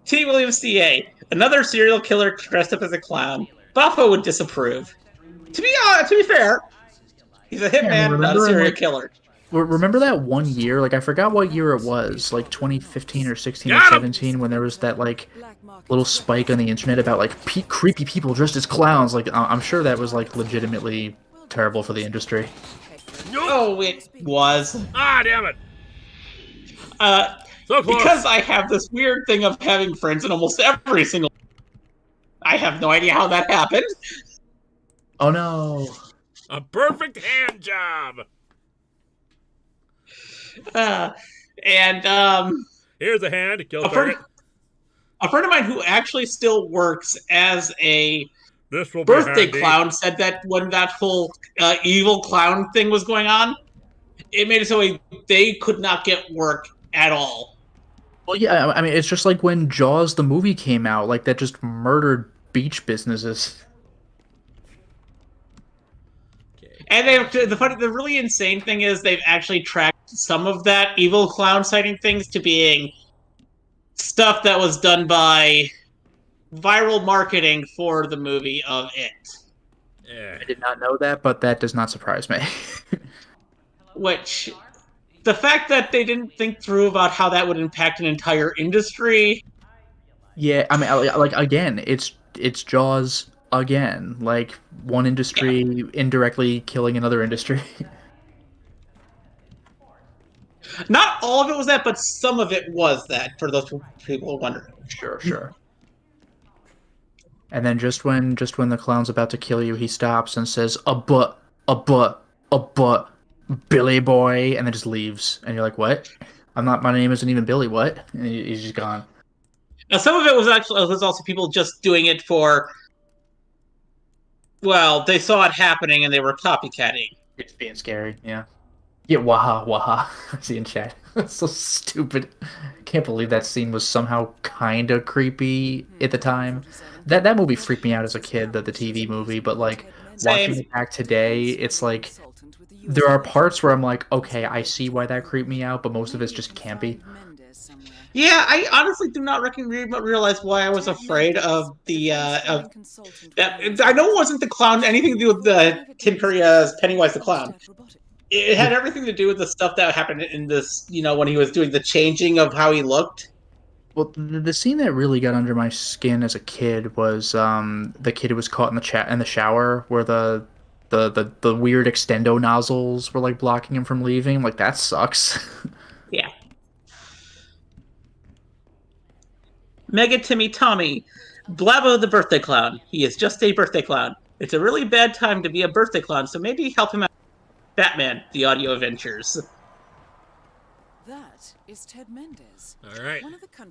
Speaker 2: T. Williams CA, another serial killer dressed up as a clown. Bafo would disapprove. To be fair, he's a hitman, not a serial killer.
Speaker 4: Remember that one year? Like, I forgot what year it was. Like 2015 or 16 or
Speaker 1: Got him!
Speaker 4: 17, when there was that like
Speaker 5: Black market
Speaker 4: little spike on the internet about like creepy people dressed as clowns. Like, I'm sure that was like legitimately terrible for the industry.
Speaker 2: Oh, it was.
Speaker 1: Ah, damn it. So close.
Speaker 2: Because I have this weird thing of having friends in almost every single. I have no idea how that happened.
Speaker 4: Oh no.
Speaker 1: A perfect hand job. Here's a hand to kill
Speaker 2: a friend of mine who actually still works as a
Speaker 1: This will
Speaker 2: birthday
Speaker 1: be handy.
Speaker 2: clown said that when that whole evil clown thing was going on, it made it so they could not get work at all.
Speaker 4: Well, yeah, I mean, it's just like when Jaws the movie came out, like that just murdered beach businesses.
Speaker 2: And the really insane thing is they've actually tracked some of that evil clown sighting things to being stuff that was done by viral marketing for the movie of It.
Speaker 1: Yeah.
Speaker 4: I did not know that, but that does not surprise me.
Speaker 2: Which, the fact that they didn't think through about how that would impact an entire industry.
Speaker 4: Yeah, I mean, like again, it's Jaws again. Like one industry indirectly killing another industry.
Speaker 2: Not all of it was that, but some of it was that, for those people wondering.
Speaker 4: Sure. And then just when the clown's about to kill you, he stops and says, a butt, Billy boy, and then just leaves. And you're like, what? My name isn't even Billy, what? And he's just gone.
Speaker 2: Now, some of it was also people just doing it for, well, they saw it happening and they were copycatting.
Speaker 4: It's being scary, yeah. Yeah, waha. I see in chat. That's so stupid. Can't believe that scene was somehow kind of creepy at the time. That movie freaked me out as a kid, the TV movie, but like watching it back today, it's like there are parts where I'm like, okay, I see why that creeped me out, but most of it's just campy.
Speaker 2: Yeah, I honestly do not realize why I was afraid of the that. I know it wasn't the clown, anything to do with the Tim Curry's Pennywise the Clown. It had everything to do with the stuff that happened in this, when he was doing the changing of how he looked.
Speaker 4: Well, the scene that really got under my skin as a kid was the kid who was caught in the shower, where the weird extendo nozzles were like blocking him from leaving. Like, that sucks.
Speaker 2: Yeah. Mega Timmy Tommy, Blabo the birthday clown. He is just a birthday clown. It's a really bad time to be a birthday clown, so maybe help him out. Batman, the audio adventures.
Speaker 5: That is Ted Mendes.
Speaker 1: All right.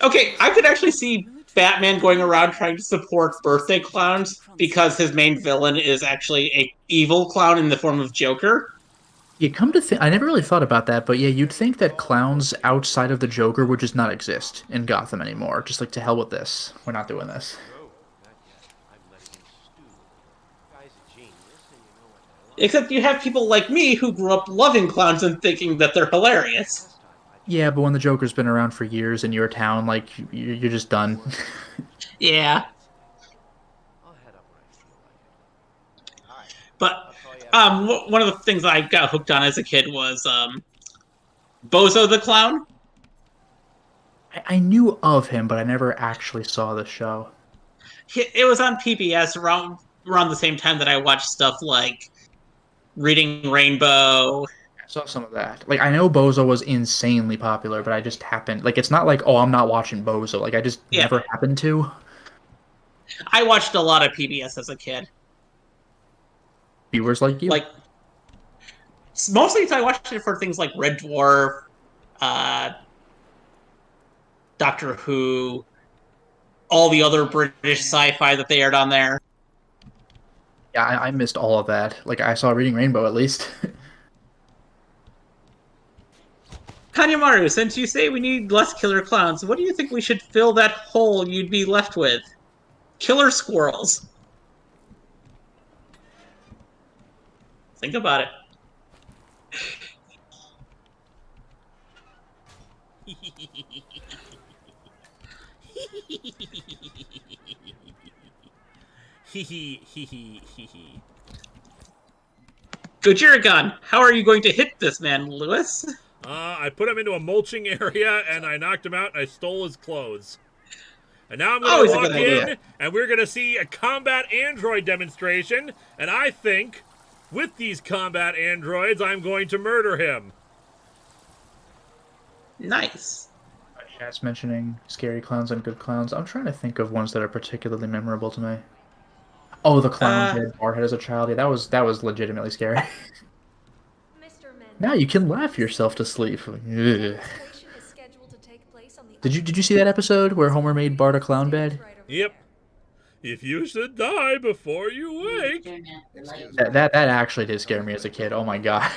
Speaker 2: Okay, I could actually see Batman going around trying to support birthday clowns because his main villain is actually a evil clown in the form of Joker.
Speaker 4: You come to think, I never really thought about that, but yeah, you'd think that clowns outside of the Joker would just not exist in Gotham anymore. Just like, to hell with this. We're not doing this.
Speaker 2: Except you have people like me who grew up loving clowns and thinking that they're hilarious.
Speaker 4: Yeah, but when the Joker's been around for years in your town, like, you're just done.
Speaker 2: Yeah. But one of the things I got hooked on as a kid was Bozo the Clown.
Speaker 4: I knew of him, but I never actually saw the show.
Speaker 2: It was on PBS around the same time that I watched stuff like Reading Rainbow.
Speaker 4: I saw some of that. Like, I know Bozo was insanely popular, but I just happened... Like, it's not like, oh, I'm not watching Bozo. Like, I just never happened to.
Speaker 2: I watched a lot of PBS as a kid.
Speaker 4: Viewers like you?
Speaker 2: Like, mostly I watched it for things like Red Dwarf, Doctor Who, all the other British sci-fi that they aired on there.
Speaker 4: Yeah, I missed all of that. Like, I saw Reading Rainbow, at least.
Speaker 2: Kanyamaru, since you say we need less killer clowns, what do you think we should fill that hole you'd be left with? Killer squirrels. Think about it. Gojiragon, how are you going to hit this man, Lewis?
Speaker 1: I put him into a mulching area, and I knocked him out, and I stole his clothes. And now I'm going
Speaker 2: Always
Speaker 1: to
Speaker 2: a
Speaker 1: walk
Speaker 2: good idea.
Speaker 1: in, and we're going to see a combat android demonstration, and I think, with these combat androids, I'm going to murder him.
Speaker 2: Nice.
Speaker 4: Chat's mentioning scary clowns and good clowns. I'm trying to think of ones that are particularly memorable to me. Oh, the clown dead Bart had as a child. Yeah, that was legitimately scary. Now you can laugh yourself to sleep. Ugh. Did you see that episode where Homer made Bart a clown bed?
Speaker 1: Yep. If you should die before you wake.
Speaker 4: That actually did scare me as a kid. Oh my god.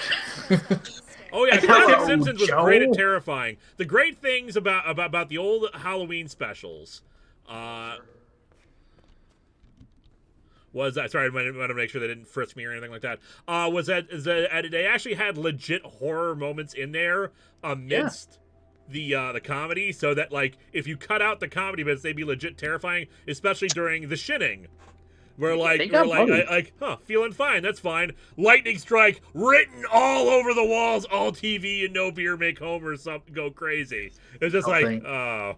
Speaker 1: Oh yeah, classic
Speaker 4: Hello,
Speaker 1: Simpsons was
Speaker 4: Joe.
Speaker 1: great at terrifying. The great things about the old Halloween specials was that. Sorry, I want to make sure they didn't frisk me or anything like that. Was that they actually had legit horror moments in there amidst the comedy, so that like if you cut out the comedy bits, they'd be legit terrifying, especially during the shinning. We're feeling fine, that's fine. Lightning strike written all over the walls, all TV and no beer make Homer go crazy. It's just oh.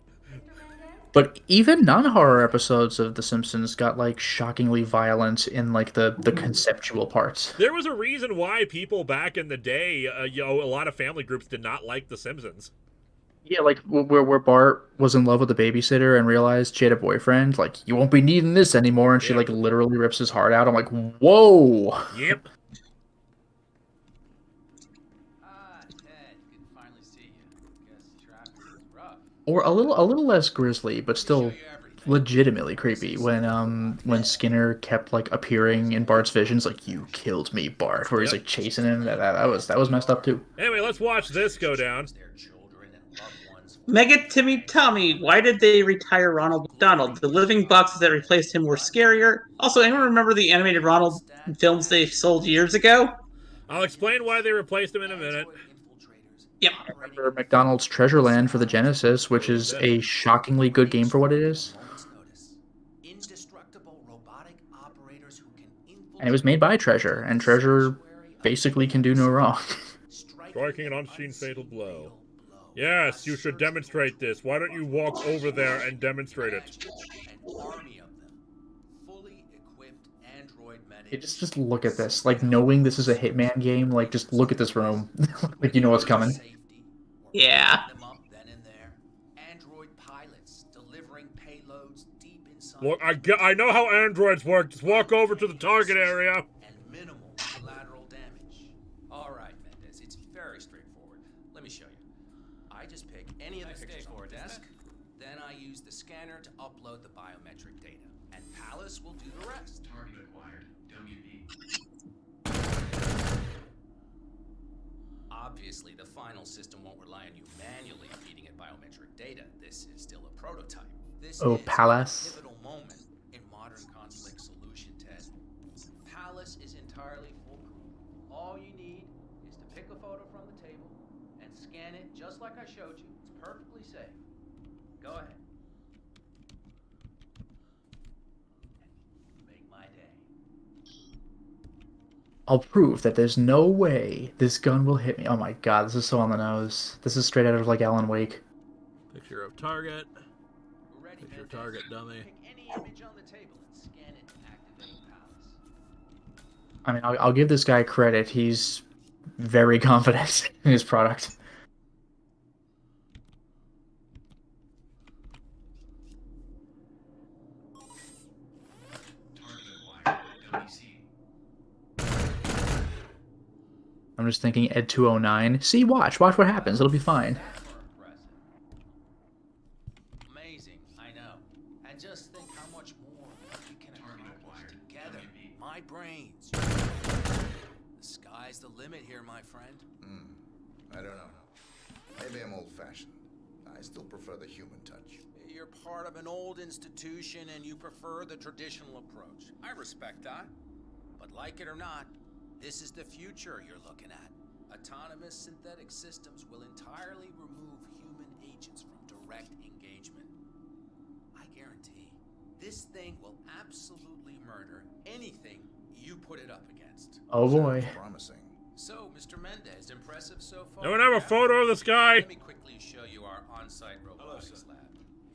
Speaker 4: But even non-horror episodes of The Simpsons got like shockingly violent in like the conceptual parts.
Speaker 1: There was a reason why people back in the day, a lot of family groups did not like The Simpsons.
Speaker 4: Yeah, like where Bart was in love with the babysitter and realized she had a boyfriend. Like, you won't be needing this anymore, and she like literally rips his heart out. I'm like, whoa.
Speaker 1: Yep.
Speaker 6: Ted, good to finally see you. Guess traffic was rough.
Speaker 4: Or a little less grisly, but still legitimately creepy when Skinner kept like appearing in Bart's visions, like, you killed me, Bart, where he's like chasing him. That was messed up too.
Speaker 1: Anyway, let's watch this go down.
Speaker 2: Mega Timmy Tommy, why did they retire Ronald McDonald? The living boxes that replaced him were scarier. Also, anyone remember the animated Ronald films they sold years ago?
Speaker 1: I'll explain why they replaced him in a minute.
Speaker 2: Yep.
Speaker 4: I remember McDonald's Treasure Land for the Genesis, which is a shockingly good game for what it is. And it was made by Treasure, and Treasure basically can do no wrong.
Speaker 1: Striking an unseen fatal blow. Yes, you should demonstrate this. Why don't you walk over there and demonstrate it?
Speaker 4: Hey, just look at this. Like, knowing this is a Hitman game, like, just look at this room. Like, you know what's coming.
Speaker 2: Yeah.
Speaker 1: Look, I know how androids work. Just walk over to the target area.
Speaker 6: Alright, Mendez, it's very straightforward. Let me show you. I just pick any of the pictures on the desk, then I use the scanner to upload the biometric data, and Palace will do the rest. Target acquired. WB. Obviously, the final system won't rely on you manually feeding it biometric data. This is still a prototype. This is
Speaker 4: Palace.
Speaker 6: a pivotal moment in modern conflict solution, Ted. Palace is entirely foolproof. All you need is to pick a photo from the table and scan it just like I showed you. It's perfectly safe. Go ahead. Make my day.
Speaker 4: I'll prove that there's no way this gun will hit me. Oh my god, this is so on the nose. This is straight out of like Alan Wake.
Speaker 1: Picture of target.
Speaker 6: We're ready,
Speaker 1: Picture of
Speaker 6: Mendez.
Speaker 1: target, dummy.
Speaker 6: Pick any image on the table and scan it to activate Palace.
Speaker 4: I mean, I'll give this guy credit. He's very confident in his product. I'm just thinking Ed 209. See, watch what happens. It'll be fine.
Speaker 6: That's more impressive. Amazing, I know. And just brains. The sky's the limit here, my friend.
Speaker 7: I don't know. Maybe I'm old-fashioned. I still prefer the human touch.
Speaker 6: You're part of an old institution and you prefer the traditional approach. I respect that. But like it or not, this is the future you're looking at. Autonomous synthetic systems will entirely remove human agents from direct engagement. I guarantee this thing will absolutely murder anything you put it up against.
Speaker 4: Oh boy.
Speaker 7: Promising.
Speaker 6: So, Mr. Mendez, impressive so far?
Speaker 1: No one have a photo of this guy?
Speaker 6: Let me quickly show you our on-site robotics lab.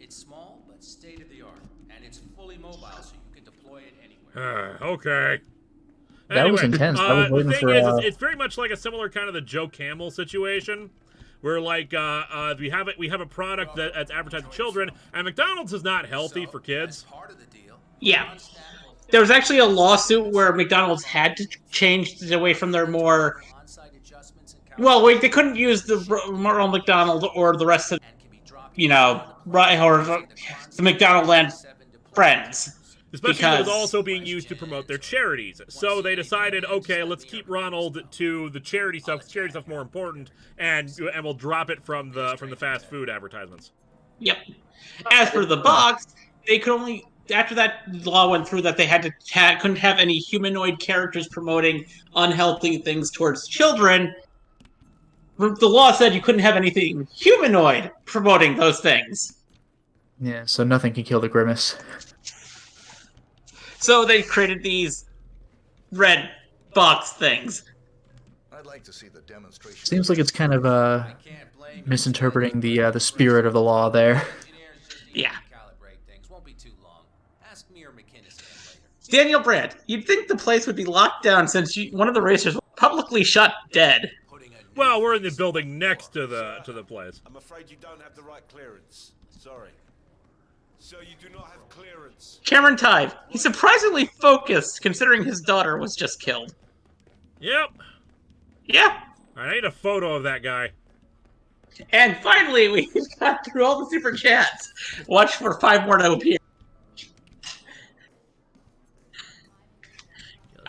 Speaker 6: It's small, but state-of-the-art, and it's fully mobile, so you can deploy it anywhere.
Speaker 1: Okay.
Speaker 4: That was intense. I was
Speaker 1: the
Speaker 4: waiting
Speaker 1: thing
Speaker 4: for.
Speaker 1: is, it's very much like a similar kind of the Joe Camel situation, where like we have a product that's advertised to children, and McDonald's is not healthy for kids.
Speaker 6: Part of the deal.
Speaker 2: Yeah. There was actually a lawsuit where McDonald's had to change it away from their more... Well, wait, they couldn't use the Ronald McDonald or the rest of, you know, or the McDonald Land friends.
Speaker 1: Especially
Speaker 2: because...
Speaker 1: it was also being used to promote their charities. So they decided, okay, let's keep Ronald to the charity stuff. Charity stuff's more important, and we'll drop it from the fast food advertisements.
Speaker 2: Yep. As for the box, they could only... After that law went through that they had to couldn't have any humanoid characters promoting unhealthy things towards children, the law said you couldn't have anything humanoid promoting those things.
Speaker 4: Yeah, so nothing can kill the grimace.
Speaker 2: So they created these red box things.
Speaker 7: I'd like to see the demonstration.
Speaker 4: Seems like it's kind of misinterpreting the spirit of the law there.
Speaker 2: Yeah. Daniel Brandt, you'd think the place would be locked down since one of the racers was publicly shot dead.
Speaker 1: Well, we're in the building next to the place.
Speaker 8: I'm afraid you don't have the right clearance. Sorry. So you do not have clearance.
Speaker 2: Cameron Tive, he's surprisingly focused considering his daughter was just killed.
Speaker 1: Yep.
Speaker 2: Yeah.
Speaker 1: I need a photo of that guy.
Speaker 2: And finally, we got through all the super chats. Watch for 5 more to appear.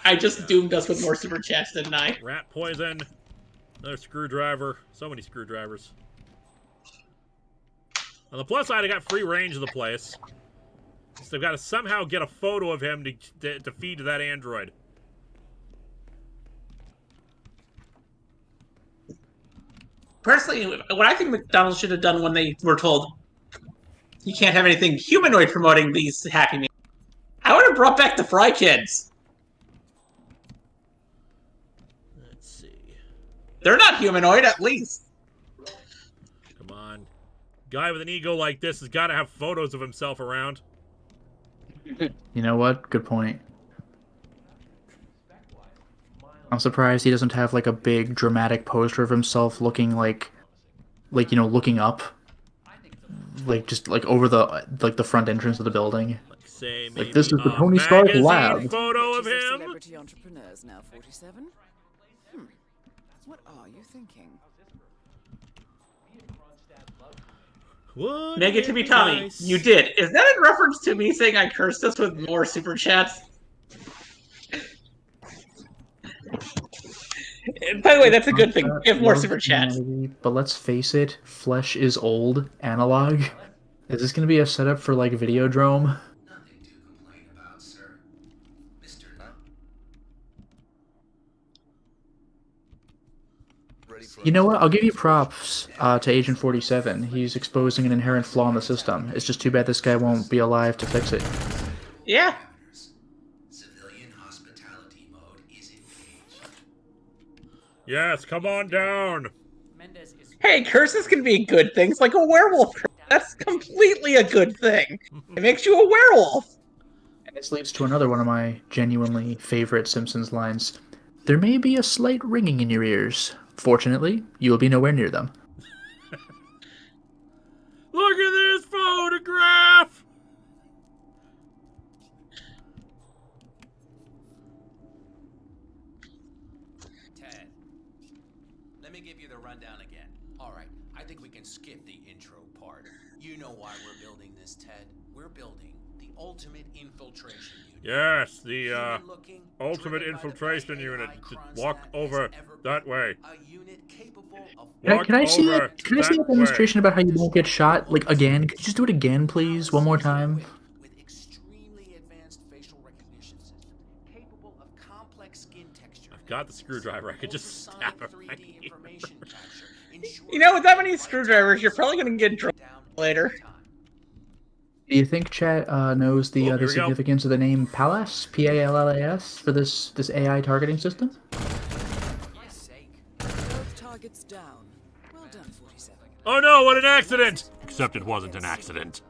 Speaker 2: I just doomed us with more super chats, didn't I?
Speaker 1: Rat poison. Another screwdriver. So many screwdrivers. On the plus side, I got free range of the place. So I've got to somehow get a photo of him to feed to that android.
Speaker 2: Personally, what I think McDonald's should have done when they were told you can't have anything humanoid promoting these Happy Meals, I would have brought back the Fry Kids.
Speaker 1: Let's see.
Speaker 2: They're not humanoid, at least.
Speaker 1: Come on. Guy with an ego like this has got to have photos of himself around.
Speaker 4: You know what? Good point. I'm surprised he doesn't have like a big dramatic poster of himself looking like you know, looking up, like just like over the front entrance of the building.
Speaker 1: Say
Speaker 4: like this is the Tony Stark lab.
Speaker 1: Photo of him.
Speaker 5: Celebrity entrepreneurs now 47. What are you thinking?
Speaker 1: What
Speaker 2: Negativity Tommy,
Speaker 1: nice.
Speaker 2: You did. Is that in reference to me saying I cursed us with more super chats? By the way, that's a good thing. We have more super chats.
Speaker 4: But let's face it, flesh is old. Analog. Is this gonna be a setup for like Videodrome?
Speaker 6: Nothing to complain about, sir. Mr.
Speaker 4: You know what? I'll give you props to Agent 47. He's exposing an inherent flaw in the system. It's just too bad this guy won't be alive to fix it.
Speaker 2: Yeah.
Speaker 6: Civilian hospitality mode is engaged.
Speaker 1: Yes, come on down.
Speaker 2: Hey, curses can be good things, like a werewolf. That's completely a good thing. It makes you a werewolf.
Speaker 4: And this leads to another one of my genuinely favorite Simpsons lines. There may be a slight ringing in your ears. Fortunately, you will be nowhere near them.
Speaker 1: Look at this photograph!
Speaker 6: Ted, let me give you the rundown again. All right, I think we can skip the intro part. You know why we're building this, Ted. We're building the ultimate infiltration unit.
Speaker 1: Yes, the
Speaker 6: Human-looking,
Speaker 1: ultimate
Speaker 6: driven by the
Speaker 1: infiltration
Speaker 6: best
Speaker 1: unit.
Speaker 6: AI
Speaker 1: Just
Speaker 6: crime
Speaker 1: walk
Speaker 6: stat
Speaker 1: over
Speaker 6: has ever
Speaker 1: that
Speaker 6: been.
Speaker 1: way.
Speaker 6: A unit capable of
Speaker 1: Walk
Speaker 4: Can I see
Speaker 1: over
Speaker 4: it? Can I see
Speaker 1: that
Speaker 4: a demonstration
Speaker 1: way.
Speaker 4: about how you won't get shot? Like again? Could you just do it again, please? One more time.
Speaker 6: With extremely advanced facial recognition systems, capable of complex skin texture.
Speaker 1: I've got the screwdriver. I could just stab it
Speaker 6: Ultrasonic
Speaker 1: right
Speaker 6: 3D
Speaker 1: here.
Speaker 6: information capture ensures
Speaker 2: You know, with that many screwdrivers, you're probably gonna get drunk
Speaker 6: down
Speaker 2: later.
Speaker 6: every time.
Speaker 4: Do you think chat knows the
Speaker 1: Oh, here
Speaker 4: the
Speaker 1: we go.
Speaker 4: significance of the name Pallas, Pallas, for this AI targeting system?
Speaker 5: Both targets down. Well done, 47.
Speaker 1: Oh no, what an accident! Except it wasn't an accident.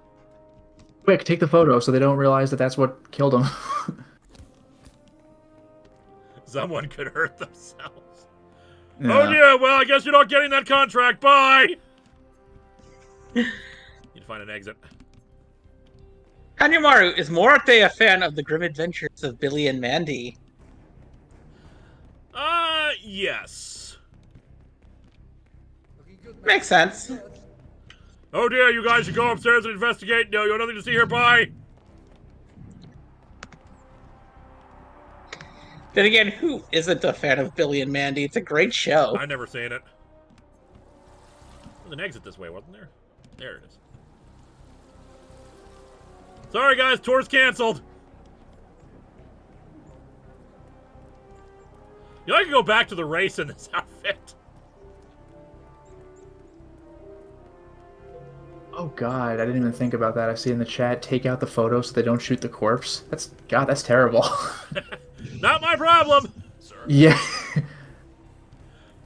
Speaker 4: Quick, take the photo so they don't realize that that's what killed him.
Speaker 1: Someone could hurt themselves.
Speaker 4: Yeah.
Speaker 1: Oh dear, well, I guess you're not getting that contract. Bye! You'd find an exit.
Speaker 2: Kanyamaru, is Morate a fan of the grim adventures of Billy and Mandy?
Speaker 1: Yes.
Speaker 2: Makes sense.
Speaker 1: Oh dear, you guys should go upstairs and investigate. No, you have nothing to see here. Bye!
Speaker 2: Then again, who isn't a fan of Billy and Mandy? It's a great show.
Speaker 1: I've never seen it. There's an exit this way, wasn't there? There it is. Sorry guys, tour's canceled. You know, I could go back to the race in this outfit.
Speaker 4: Oh god, I didn't even think about that. I see in the chat, take out the photo so they don't shoot the corpse. That's terrible.
Speaker 1: Not my problem.
Speaker 4: Yeah.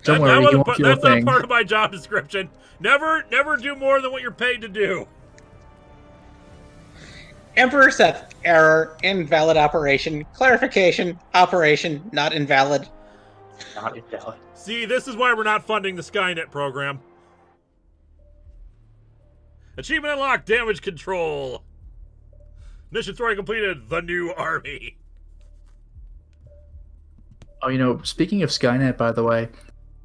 Speaker 4: Don't worry, you won't feel a
Speaker 1: that's not
Speaker 4: thing.
Speaker 1: part of my job description. Never do more than what you're paid to do.
Speaker 2: Emperor Seth, error, invalid operation, clarification, operation, not invalid.
Speaker 4: Not invalid.
Speaker 1: See, this is why we're not funding the Skynet program. Achievement unlocked, damage control. Mission story completed, the new army.
Speaker 4: Oh, you know, speaking of Skynet, by the way,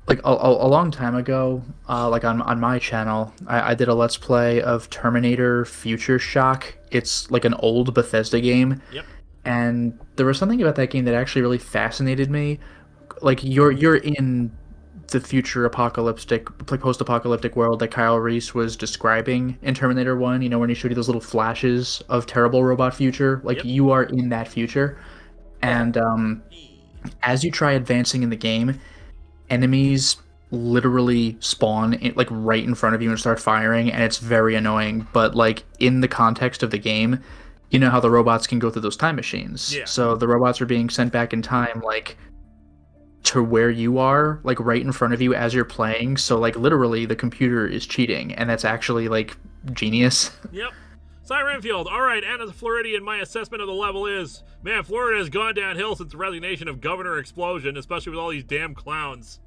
Speaker 4: like a long time ago, like on my channel, I did a Let's Play of Terminator Future Shock. It's like an old Bethesda game.
Speaker 1: Yep.
Speaker 4: And there was something about that game that actually really fascinated me. Like you're in the future apocalyptic, like post-apocalyptic world that Kyle Reese was describing in Terminator 1, you know, when he showed you those little flashes of terrible robot future. Like you are in that future. And as you try advancing in the game, enemies literally spawn like right in front of you and start firing, and it's very annoying. But like in the context of the game, you know how the robots can go through those time machines.
Speaker 1: Yeah.
Speaker 4: So the robots are being sent back in time, like to where you are, like right in front of you as you're playing. So like literally the computer is cheating, and that's actually like genius.
Speaker 1: Yep. Cy Renfield, alright, and as a Floridian, my assessment of the level is, man, Florida has gone downhill since the resignation of Governor Explosion, especially with all these damn clowns.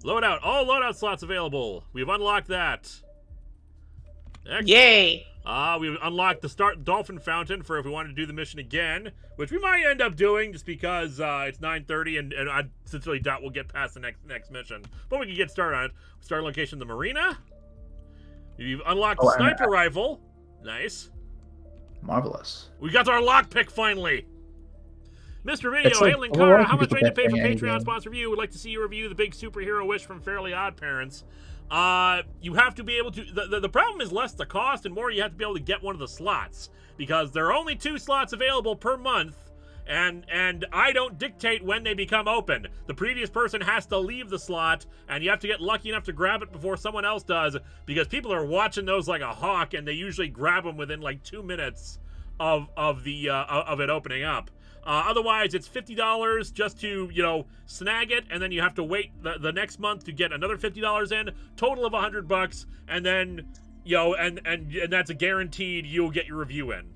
Speaker 1: Loadout, all loadout slots available. We've unlocked that. Excellent.
Speaker 2: Yay!
Speaker 1: We've unlocked the Start Dolphin Fountain for if we wanted to do the mission again, which we might end up doing just because it's 9:30 and I sincerely doubt we'll get past the next mission. But we can get started on it. Start location, the marina. We've unlocked the sniper rifle. Nice.
Speaker 4: Marvelous.
Speaker 1: We got our lockpick finally. Mr. Video,
Speaker 4: It's like,
Speaker 1: hey Linkara, how much
Speaker 4: people
Speaker 1: are you to pay for
Speaker 4: get that thing
Speaker 1: Patreon
Speaker 4: anyway.
Speaker 1: sponsor review? Would like to see you review the big superhero wish from Fairly Odd Parents. You have to be able to. The problem is less the cost and more you have to be able to get one of the slots because there are only 2 slots available per month. And I don't dictate when they become open. The previous person has to leave the slot, and you have to get lucky enough to grab it before someone else does, because people are watching those like a hawk, and they usually grab them within like 2 minutes of it opening up. Otherwise, it's $50 just to, you know, snag it, and then you have to wait the next month to get another $50 in. Total of $100, and then, you know, and that's a guaranteed you'll get your review in.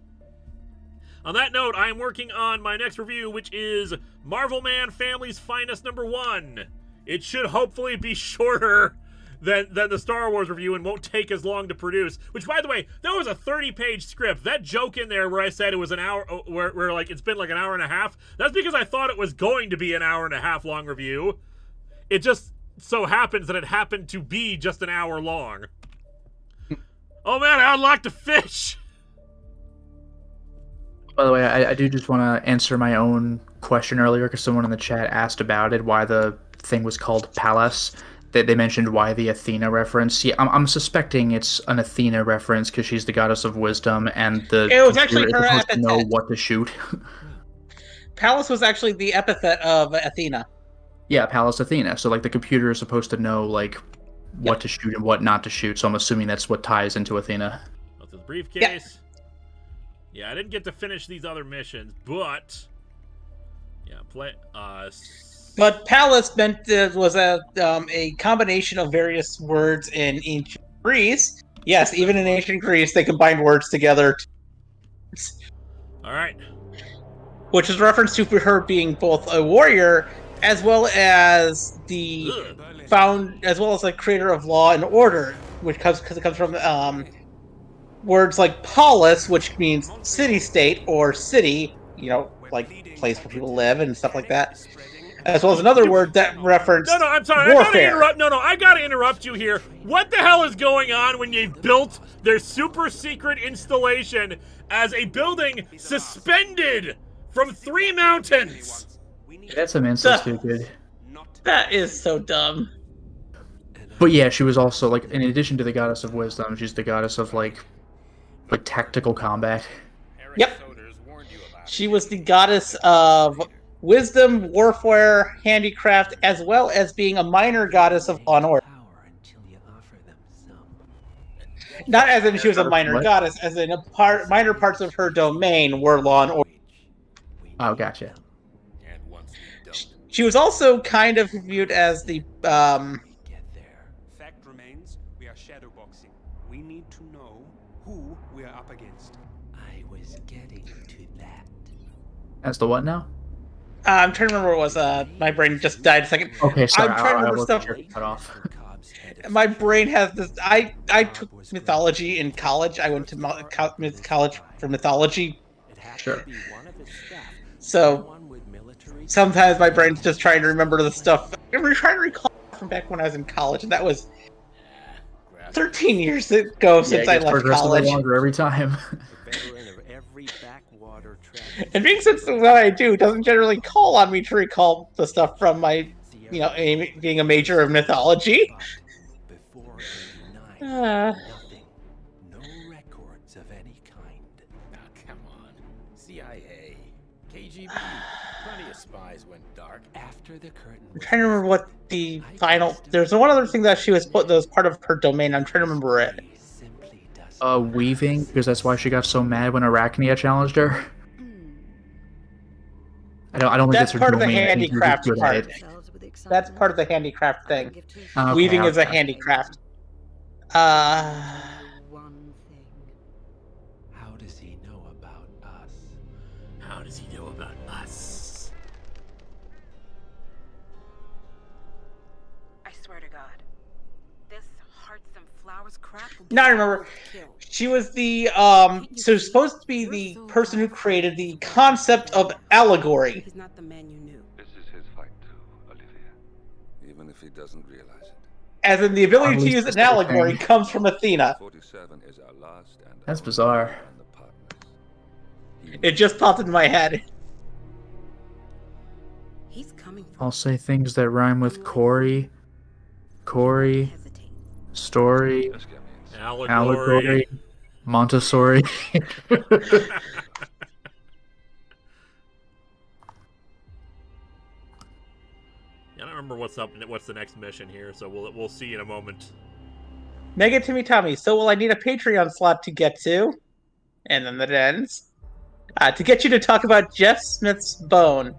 Speaker 1: On that note, I am working on my next review, which is Marvel Man Family's Finest #1. It should hopefully be shorter than the Star Wars review and won't take as long to produce. Which, by the way, that was a 30-page script. That joke in there where I said it was an hour, where like it's been like an hour and a half, that's because I thought it was going to be an hour and a half long review. It just so happens that it happened to be just an hour long. Oh man, I unlocked a fish!
Speaker 4: By the way, I do just want to answer my own question earlier because someone in the chat asked about it, why the thing was called Pallas. They mentioned why the Athena reference. Yeah, I'm suspecting it's an Athena reference because she's the goddess of wisdom, and the
Speaker 2: It was actually
Speaker 4: computer is
Speaker 2: her
Speaker 4: supposed to know
Speaker 2: epithet.
Speaker 4: what to shoot.
Speaker 2: Pallas was actually the epithet of Athena.
Speaker 4: Yeah, Pallas Athena. So like the computer is supposed to know like what to shoot and what not to shoot. So I'm assuming that's what ties into Athena.
Speaker 1: That's the briefcase. Yeah, I didn't get to finish these other missions, but yeah,
Speaker 2: But Pallas meant was a combination of various words in ancient Greece. Yes, even in ancient Greece, they combined words together.
Speaker 1: All right.
Speaker 2: Which is reference to her being both a warrior as well as the creator of law and order, which comes from words like polis, which means city-state or city, like place where people live and stuff like that. As well as another word that referenced
Speaker 1: No, I'm sorry.
Speaker 2: warfare.
Speaker 1: I gotta interrupt you here. What the hell is going on when you built their super secret installation as a building suspended from 3 mountains?
Speaker 4: That's some insults, dude.
Speaker 2: That is so dumb.
Speaker 4: But yeah, she was also like, in addition to the goddess of wisdom, she's the goddess of like tactical combat.
Speaker 2: Yep. She was the goddess of wisdom, warfare, handicraft, as well as being a minor goddess of law and order. Not as in she was a minor goddess, as in minor parts of her domain were law and order.
Speaker 4: Oh, gotcha.
Speaker 2: She was also kind of viewed as the
Speaker 9: Fact remains, we are shadowboxing. We need to know who we are up against.
Speaker 10: I was getting to that.
Speaker 4: As the what now?
Speaker 2: I'm trying to remember what it was. My brain just died a second.
Speaker 4: Okay, sorry.
Speaker 2: I'm trying to remember stuff.
Speaker 4: Cut off.
Speaker 2: My brain has this. I took mythology in college. I went to college for mythology.
Speaker 4: Sure.
Speaker 2: So sometimes my brain's just trying to remember the stuff. I'm trying to recall from back when I was in college, and that was 13 years ago since I left college.
Speaker 4: Longer every time.
Speaker 2: And being since what I do doesn't generally call on me to recall the stuff from my, being a major of mythology.
Speaker 10: No records of any kind.
Speaker 11: Now, come on. CIA, KGB, plenty of spies went dark.
Speaker 10: After the curtain.
Speaker 2: I'm trying to remember what the final. There's one other thing that she was put that was part of her domain. I'm trying to remember it.
Speaker 4: Weaving, because that's why she got so mad when Arachnia challenged her. I don't think
Speaker 2: that's
Speaker 4: her
Speaker 2: part of the
Speaker 4: domain.
Speaker 2: handicraft part. That's part of the handicraft thing. Weaving is a handicraft.
Speaker 10: One thing. How does he know about us?
Speaker 1: How does he know about us?
Speaker 5: I swear to God, this hearts and flowers crap.
Speaker 2: Now I remember. She was the so supposed to be the person who created the concept of allegory.
Speaker 5: He's not the man you knew.
Speaker 12: This is his fight too, Olivia. Even if he doesn't realize it.
Speaker 2: As in the ability to use an allegory comes from Athena.
Speaker 12: 47 is our last and
Speaker 4: That's bizarre.
Speaker 2: It just popped into my head.
Speaker 5: He's coming.
Speaker 4: I'll say things that rhyme with Corey, story, allegory, Montessori.
Speaker 1: Yeah, I don't remember what's the next mission here, so we'll see in a moment.
Speaker 2: Mega Timmy Tommy, so will I need a Patreon slot to get to? And then that ends. To get you to talk about Jeff Smith's bone.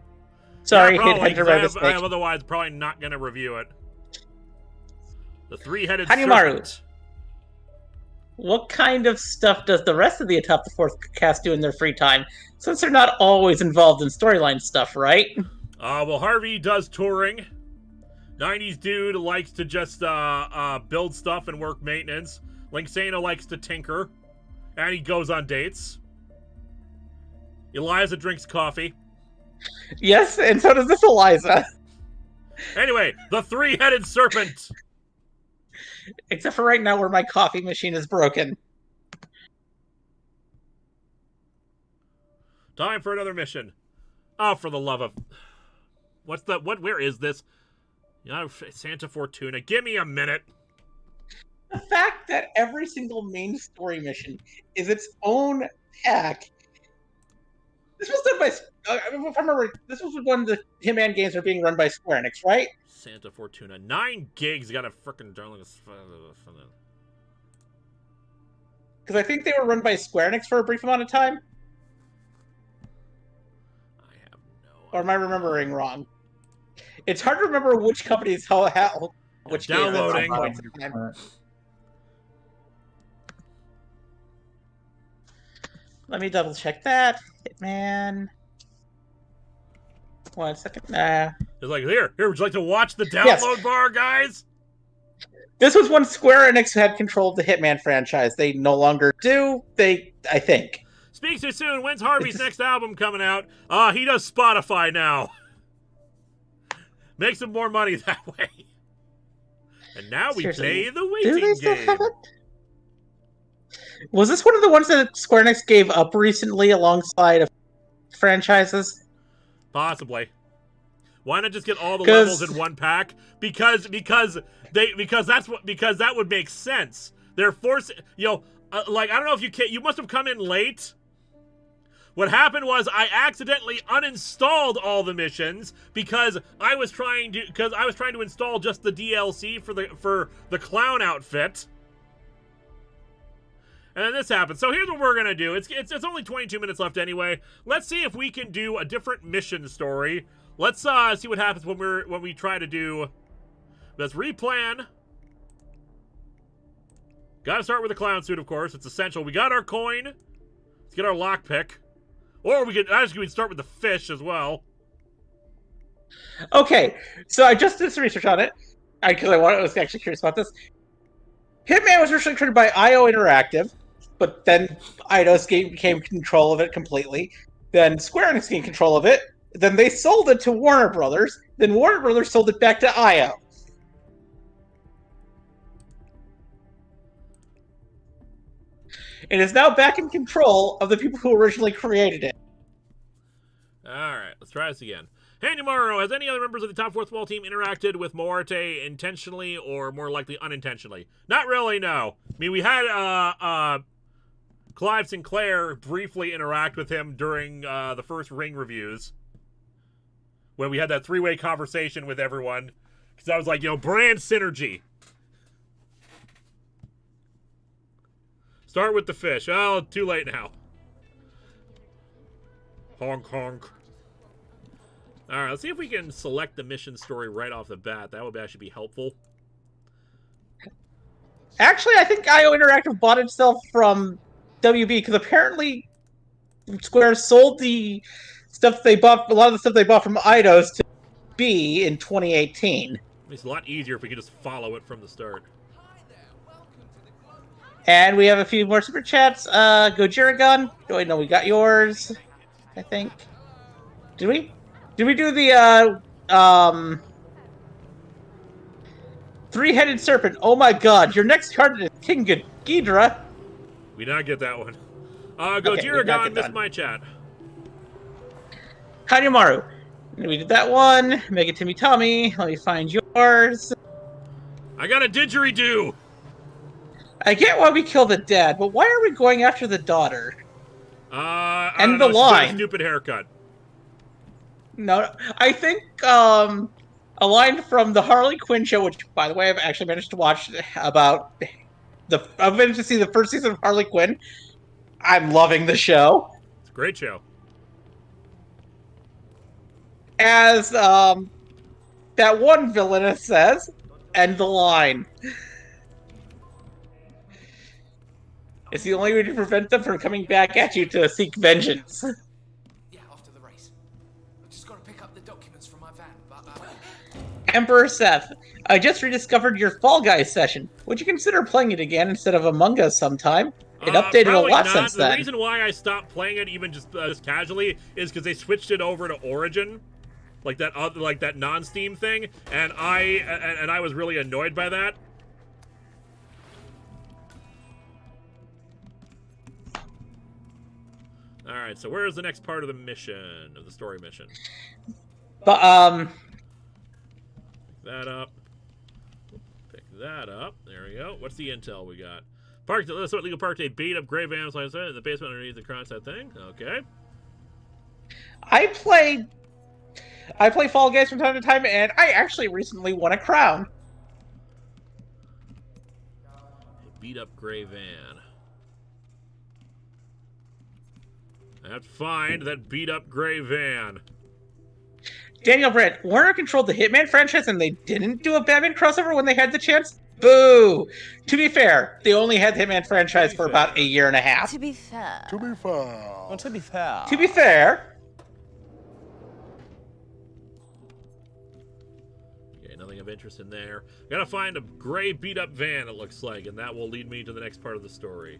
Speaker 2: Sorry,
Speaker 1: yeah,
Speaker 2: hit enter by mistake.
Speaker 1: I'm otherwise probably not going to review it. The three-headed
Speaker 2: Hanimaru,
Speaker 1: serpent.
Speaker 2: what kind of stuff does the rest of the Atop the Fourth cast do in their free time? Since they're not always involved in storyline stuff, right?
Speaker 1: Well, Harvey does touring. 90s dude likes to just build stuff and work maintenance. Linksana likes to tinker. And he goes on dates. Eliza drinks coffee.
Speaker 2: Yes, and so does this Eliza.
Speaker 1: Anyway, the three-headed serpent.
Speaker 2: Except for right now where my coffee machine is broken.
Speaker 1: Time for another mission. Oh, for the love of... Where is this? Santa Fortuna. Give me a minute.
Speaker 2: The fact that every single main story mission is its own pack. This was done by... if I remember, this was when the Hitman games were being run by Square Enix, right?
Speaker 1: Santa Fortuna. 9 gigs got a frickin' darling...
Speaker 2: Because I think they were run by Square Enix for a brief amount of time.
Speaker 1: I have no idea.
Speaker 2: Or am I remembering wrong? It's hard to remember which companies which
Speaker 1: downloading.
Speaker 2: Let me double check that. Hitman. 1 second.
Speaker 1: It's like, here, would you like to watch the download bar, guys?
Speaker 2: This was when Square Enix had control of the Hitman franchise. They no longer do. I think.
Speaker 1: Speak too soon. When's Harvey's next album coming out? He does Spotify now. Makes him more money that way. And now we play the waiting game.
Speaker 2: Was this one of the ones that Square Enix gave up recently alongside of franchises?
Speaker 1: Possibly. Why not just get all the levels in one pack? Because that would make sense. They're forcing, like, I don't know if you must have come in late. What happened was I accidentally uninstalled all the missions because I was trying to install just the DLC for the clown outfit. And then this happened. So here's what we're gonna do. It's only 22 minutes left anyway. Let's see if we can do a different mission story. Let's see what happens when we try to do. Let's replan. Gotta start with the clown suit, of course. It's essential. We got our coin. Let's get our lockpick. Or we could start with the fish as well.
Speaker 2: Okay, so I just did some research on it because I was actually curious about this. Hitman was originally created by IO Interactive, but then Eidos became control of it completely. Then Square Enix gained control of it. Then they sold it to Warner Brothers. Then Warner Brothers sold it back to IO. It is now back in control of the people who originally created it.
Speaker 1: Alright, let's try this again. Hey, Numaro, has any other members of the Top Fourth Wall team interacted with Morte intentionally or more likely unintentionally? Not really, no. I mean, we had Clive Sinclair briefly interact with him during the first Ring reviews. When we had that three-way conversation with everyone. Because I was like, brand synergy. Start with the fish. Oh, too late now. Honk, honk. Alright, let's see if we can select the mission story right off the bat. That would actually be helpful.
Speaker 2: Actually, I think IO Interactive bought itself from WB, because apparently Square sold the stuff they bought, a lot of the stuff they bought from Eidos to B in 2018.
Speaker 1: It's a lot easier if we could just follow it from the start.
Speaker 2: And we have a few more super chats. Gojiragon. Oh, wait, no, we got yours, I think. Did we? Did we do the, three-headed serpent? Oh my god, your next card is King Ghidra.
Speaker 1: We did not get that one. Gojiragon missed my chat.
Speaker 2: Kanyamaru. We did that one. Mega Timmy Tommy. Let me find yours.
Speaker 1: I got a didgeridoo.
Speaker 2: I get why we killed the dad, but why are we going after the daughter?
Speaker 1: And the line. Stupid haircut.
Speaker 2: No, I think a line from the Harley Quinn show, which, by the way, I've actually managed to watch about I've managed to see the first season of Harley Quinn. I'm loving the show.
Speaker 1: It's a great show.
Speaker 2: As that one villainess says, end the line. It's the only way to prevent them from coming back at you to seek vengeance.
Speaker 6: Yeah, after the race. I just gotta pick up the documents from my van, but
Speaker 2: Emperor Seth, I just rediscovered your Fall Guys session. Would you consider playing it again instead of Among Us sometime? It updated a lot since then.
Speaker 1: The reason why I stopped playing it, even just casually, is because they switched it over to Origin, like that non-Steam thing, and I was really annoyed by that. All right, so where is the next part of the mission, of the story mission?
Speaker 2: But
Speaker 1: Pick that up. Pick that up. There we go. What's the intel we got? Parked. Let's legal parked a beat up gray van in the basement underneath the cross that thing. Okay.
Speaker 2: I play Fall Guys from time to time, and I actually recently won a crown.
Speaker 1: A beat up gray van. I have to find that beat up gray van.
Speaker 2: Daniel Brandt, Warner controlled the Hitman franchise and they didn't do a Batman crossover when they had the chance? Boo! To be fair, they only had the Hitman franchise for about a year and a half.
Speaker 5: To be fair.
Speaker 7: To be fair.
Speaker 6: Well, to be fair.
Speaker 2: To be fair.
Speaker 1: Okay, nothing of interest in there. Gotta find a gray beat up van, it looks like, and that will lead me to the next part of the story.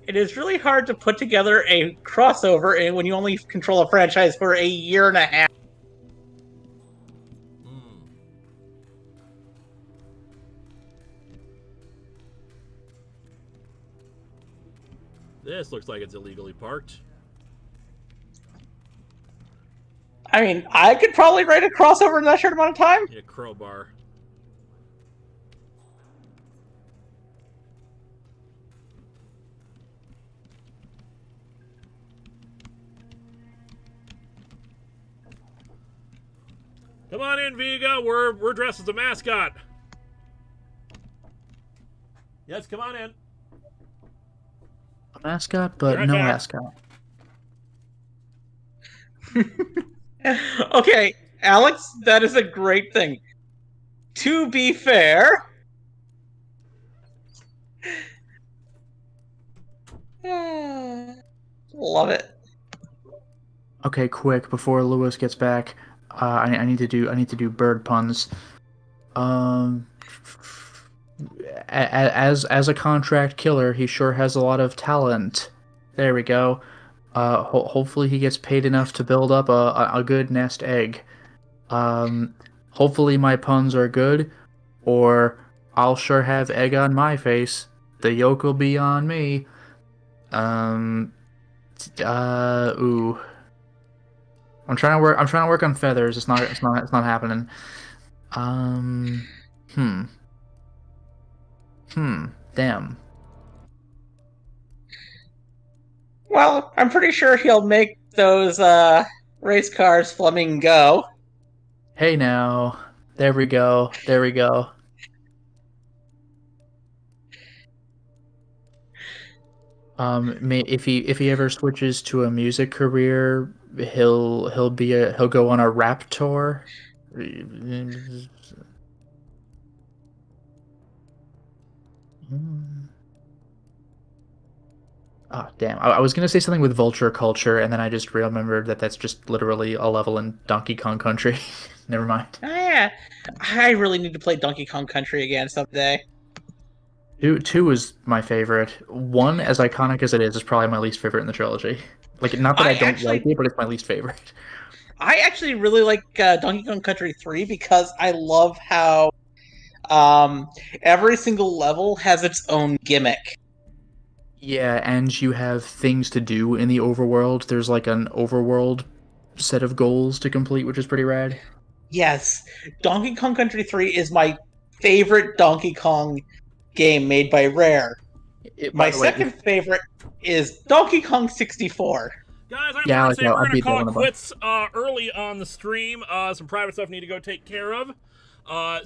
Speaker 2: It is really hard to put together a crossover when you only control a franchise for a year and a half.
Speaker 1: This looks like it's illegally parked.
Speaker 2: I mean, I could probably write a crossover in that short amount of time.
Speaker 1: Yeah, crowbar. Come on in, Viga. We're dressed as a mascot. Yes, come on in.
Speaker 4: A mascot, but
Speaker 1: Right
Speaker 4: no
Speaker 1: back.
Speaker 4: mascot.
Speaker 2: Okay, Alex, that is a great thing. To be fair... Love it.
Speaker 4: Okay, quick before Lewis gets back, I need to do bird puns. As a contract killer, he sure has a lot of talent. There we go. Hopefully he gets paid enough to build up a good nest egg. Hopefully my puns are good, or I'll sure have egg on my face. The yolk will be on me. Ooh. I'm trying to work on feathers. It's not happening. Damn.
Speaker 2: Well, I'm pretty sure he'll make those race cars flamingo.
Speaker 4: Hey now. There we go. If he ever switches to a music career, he'll go on a rap tour. Oh, damn. I was going to say something with vulture culture, and then I just remembered that that's just literally a level in Donkey Kong Country. Never mind.
Speaker 2: Oh, yeah. I really need to play Donkey Kong Country again someday.
Speaker 4: 2 is my favorite. 1, as iconic as it is probably my least favorite in the trilogy. Like, not that I don't like it, but it's my least favorite.
Speaker 2: I actually really like Donkey Kong Country 3 because I love how every single level has its own gimmick.
Speaker 4: Yeah, and you have things to do in the overworld. There's like an overworld set of goals to complete, which is pretty rad.
Speaker 2: Yes, Donkey Kong Country 3 is my favorite Donkey Kong game made by Rare. My second favorite is Donkey Kong 64.
Speaker 1: Guys, I'm going to say we're going to call it quits early on the stream. Some private stuff need to go take care of.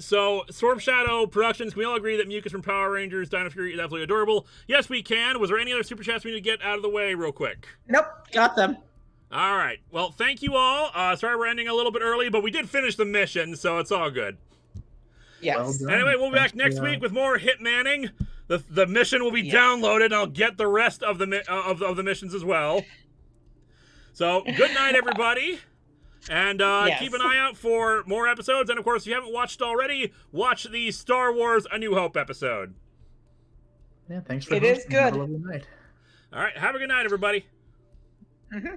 Speaker 1: So, Storm Shadow Productions, can we all agree that Mucus from Power Rangers Dino Fury is absolutely adorable? Yes, we can. Was there any other super chats we need to get out of the way real quick?
Speaker 2: Nope, got them.
Speaker 1: All right. Well, thank you all. Sorry we're ending a little bit early, but we did finish the mission, so it's all good.
Speaker 2: Yes.
Speaker 1: Well, anyway, we'll be back next week with more Hitmanning. The mission will be downloaded, and I'll get the rest of the missions as well. So, good night, everybody. And keep an eye out for more episodes. And, of course, if you haven't watched already, watch the Star Wars A New Hope episode.
Speaker 4: Yeah, thanks for
Speaker 2: hosting. It is good.
Speaker 4: Have a lovely night.
Speaker 1: All right, have a good night, everybody.
Speaker 2: Mm-hmm.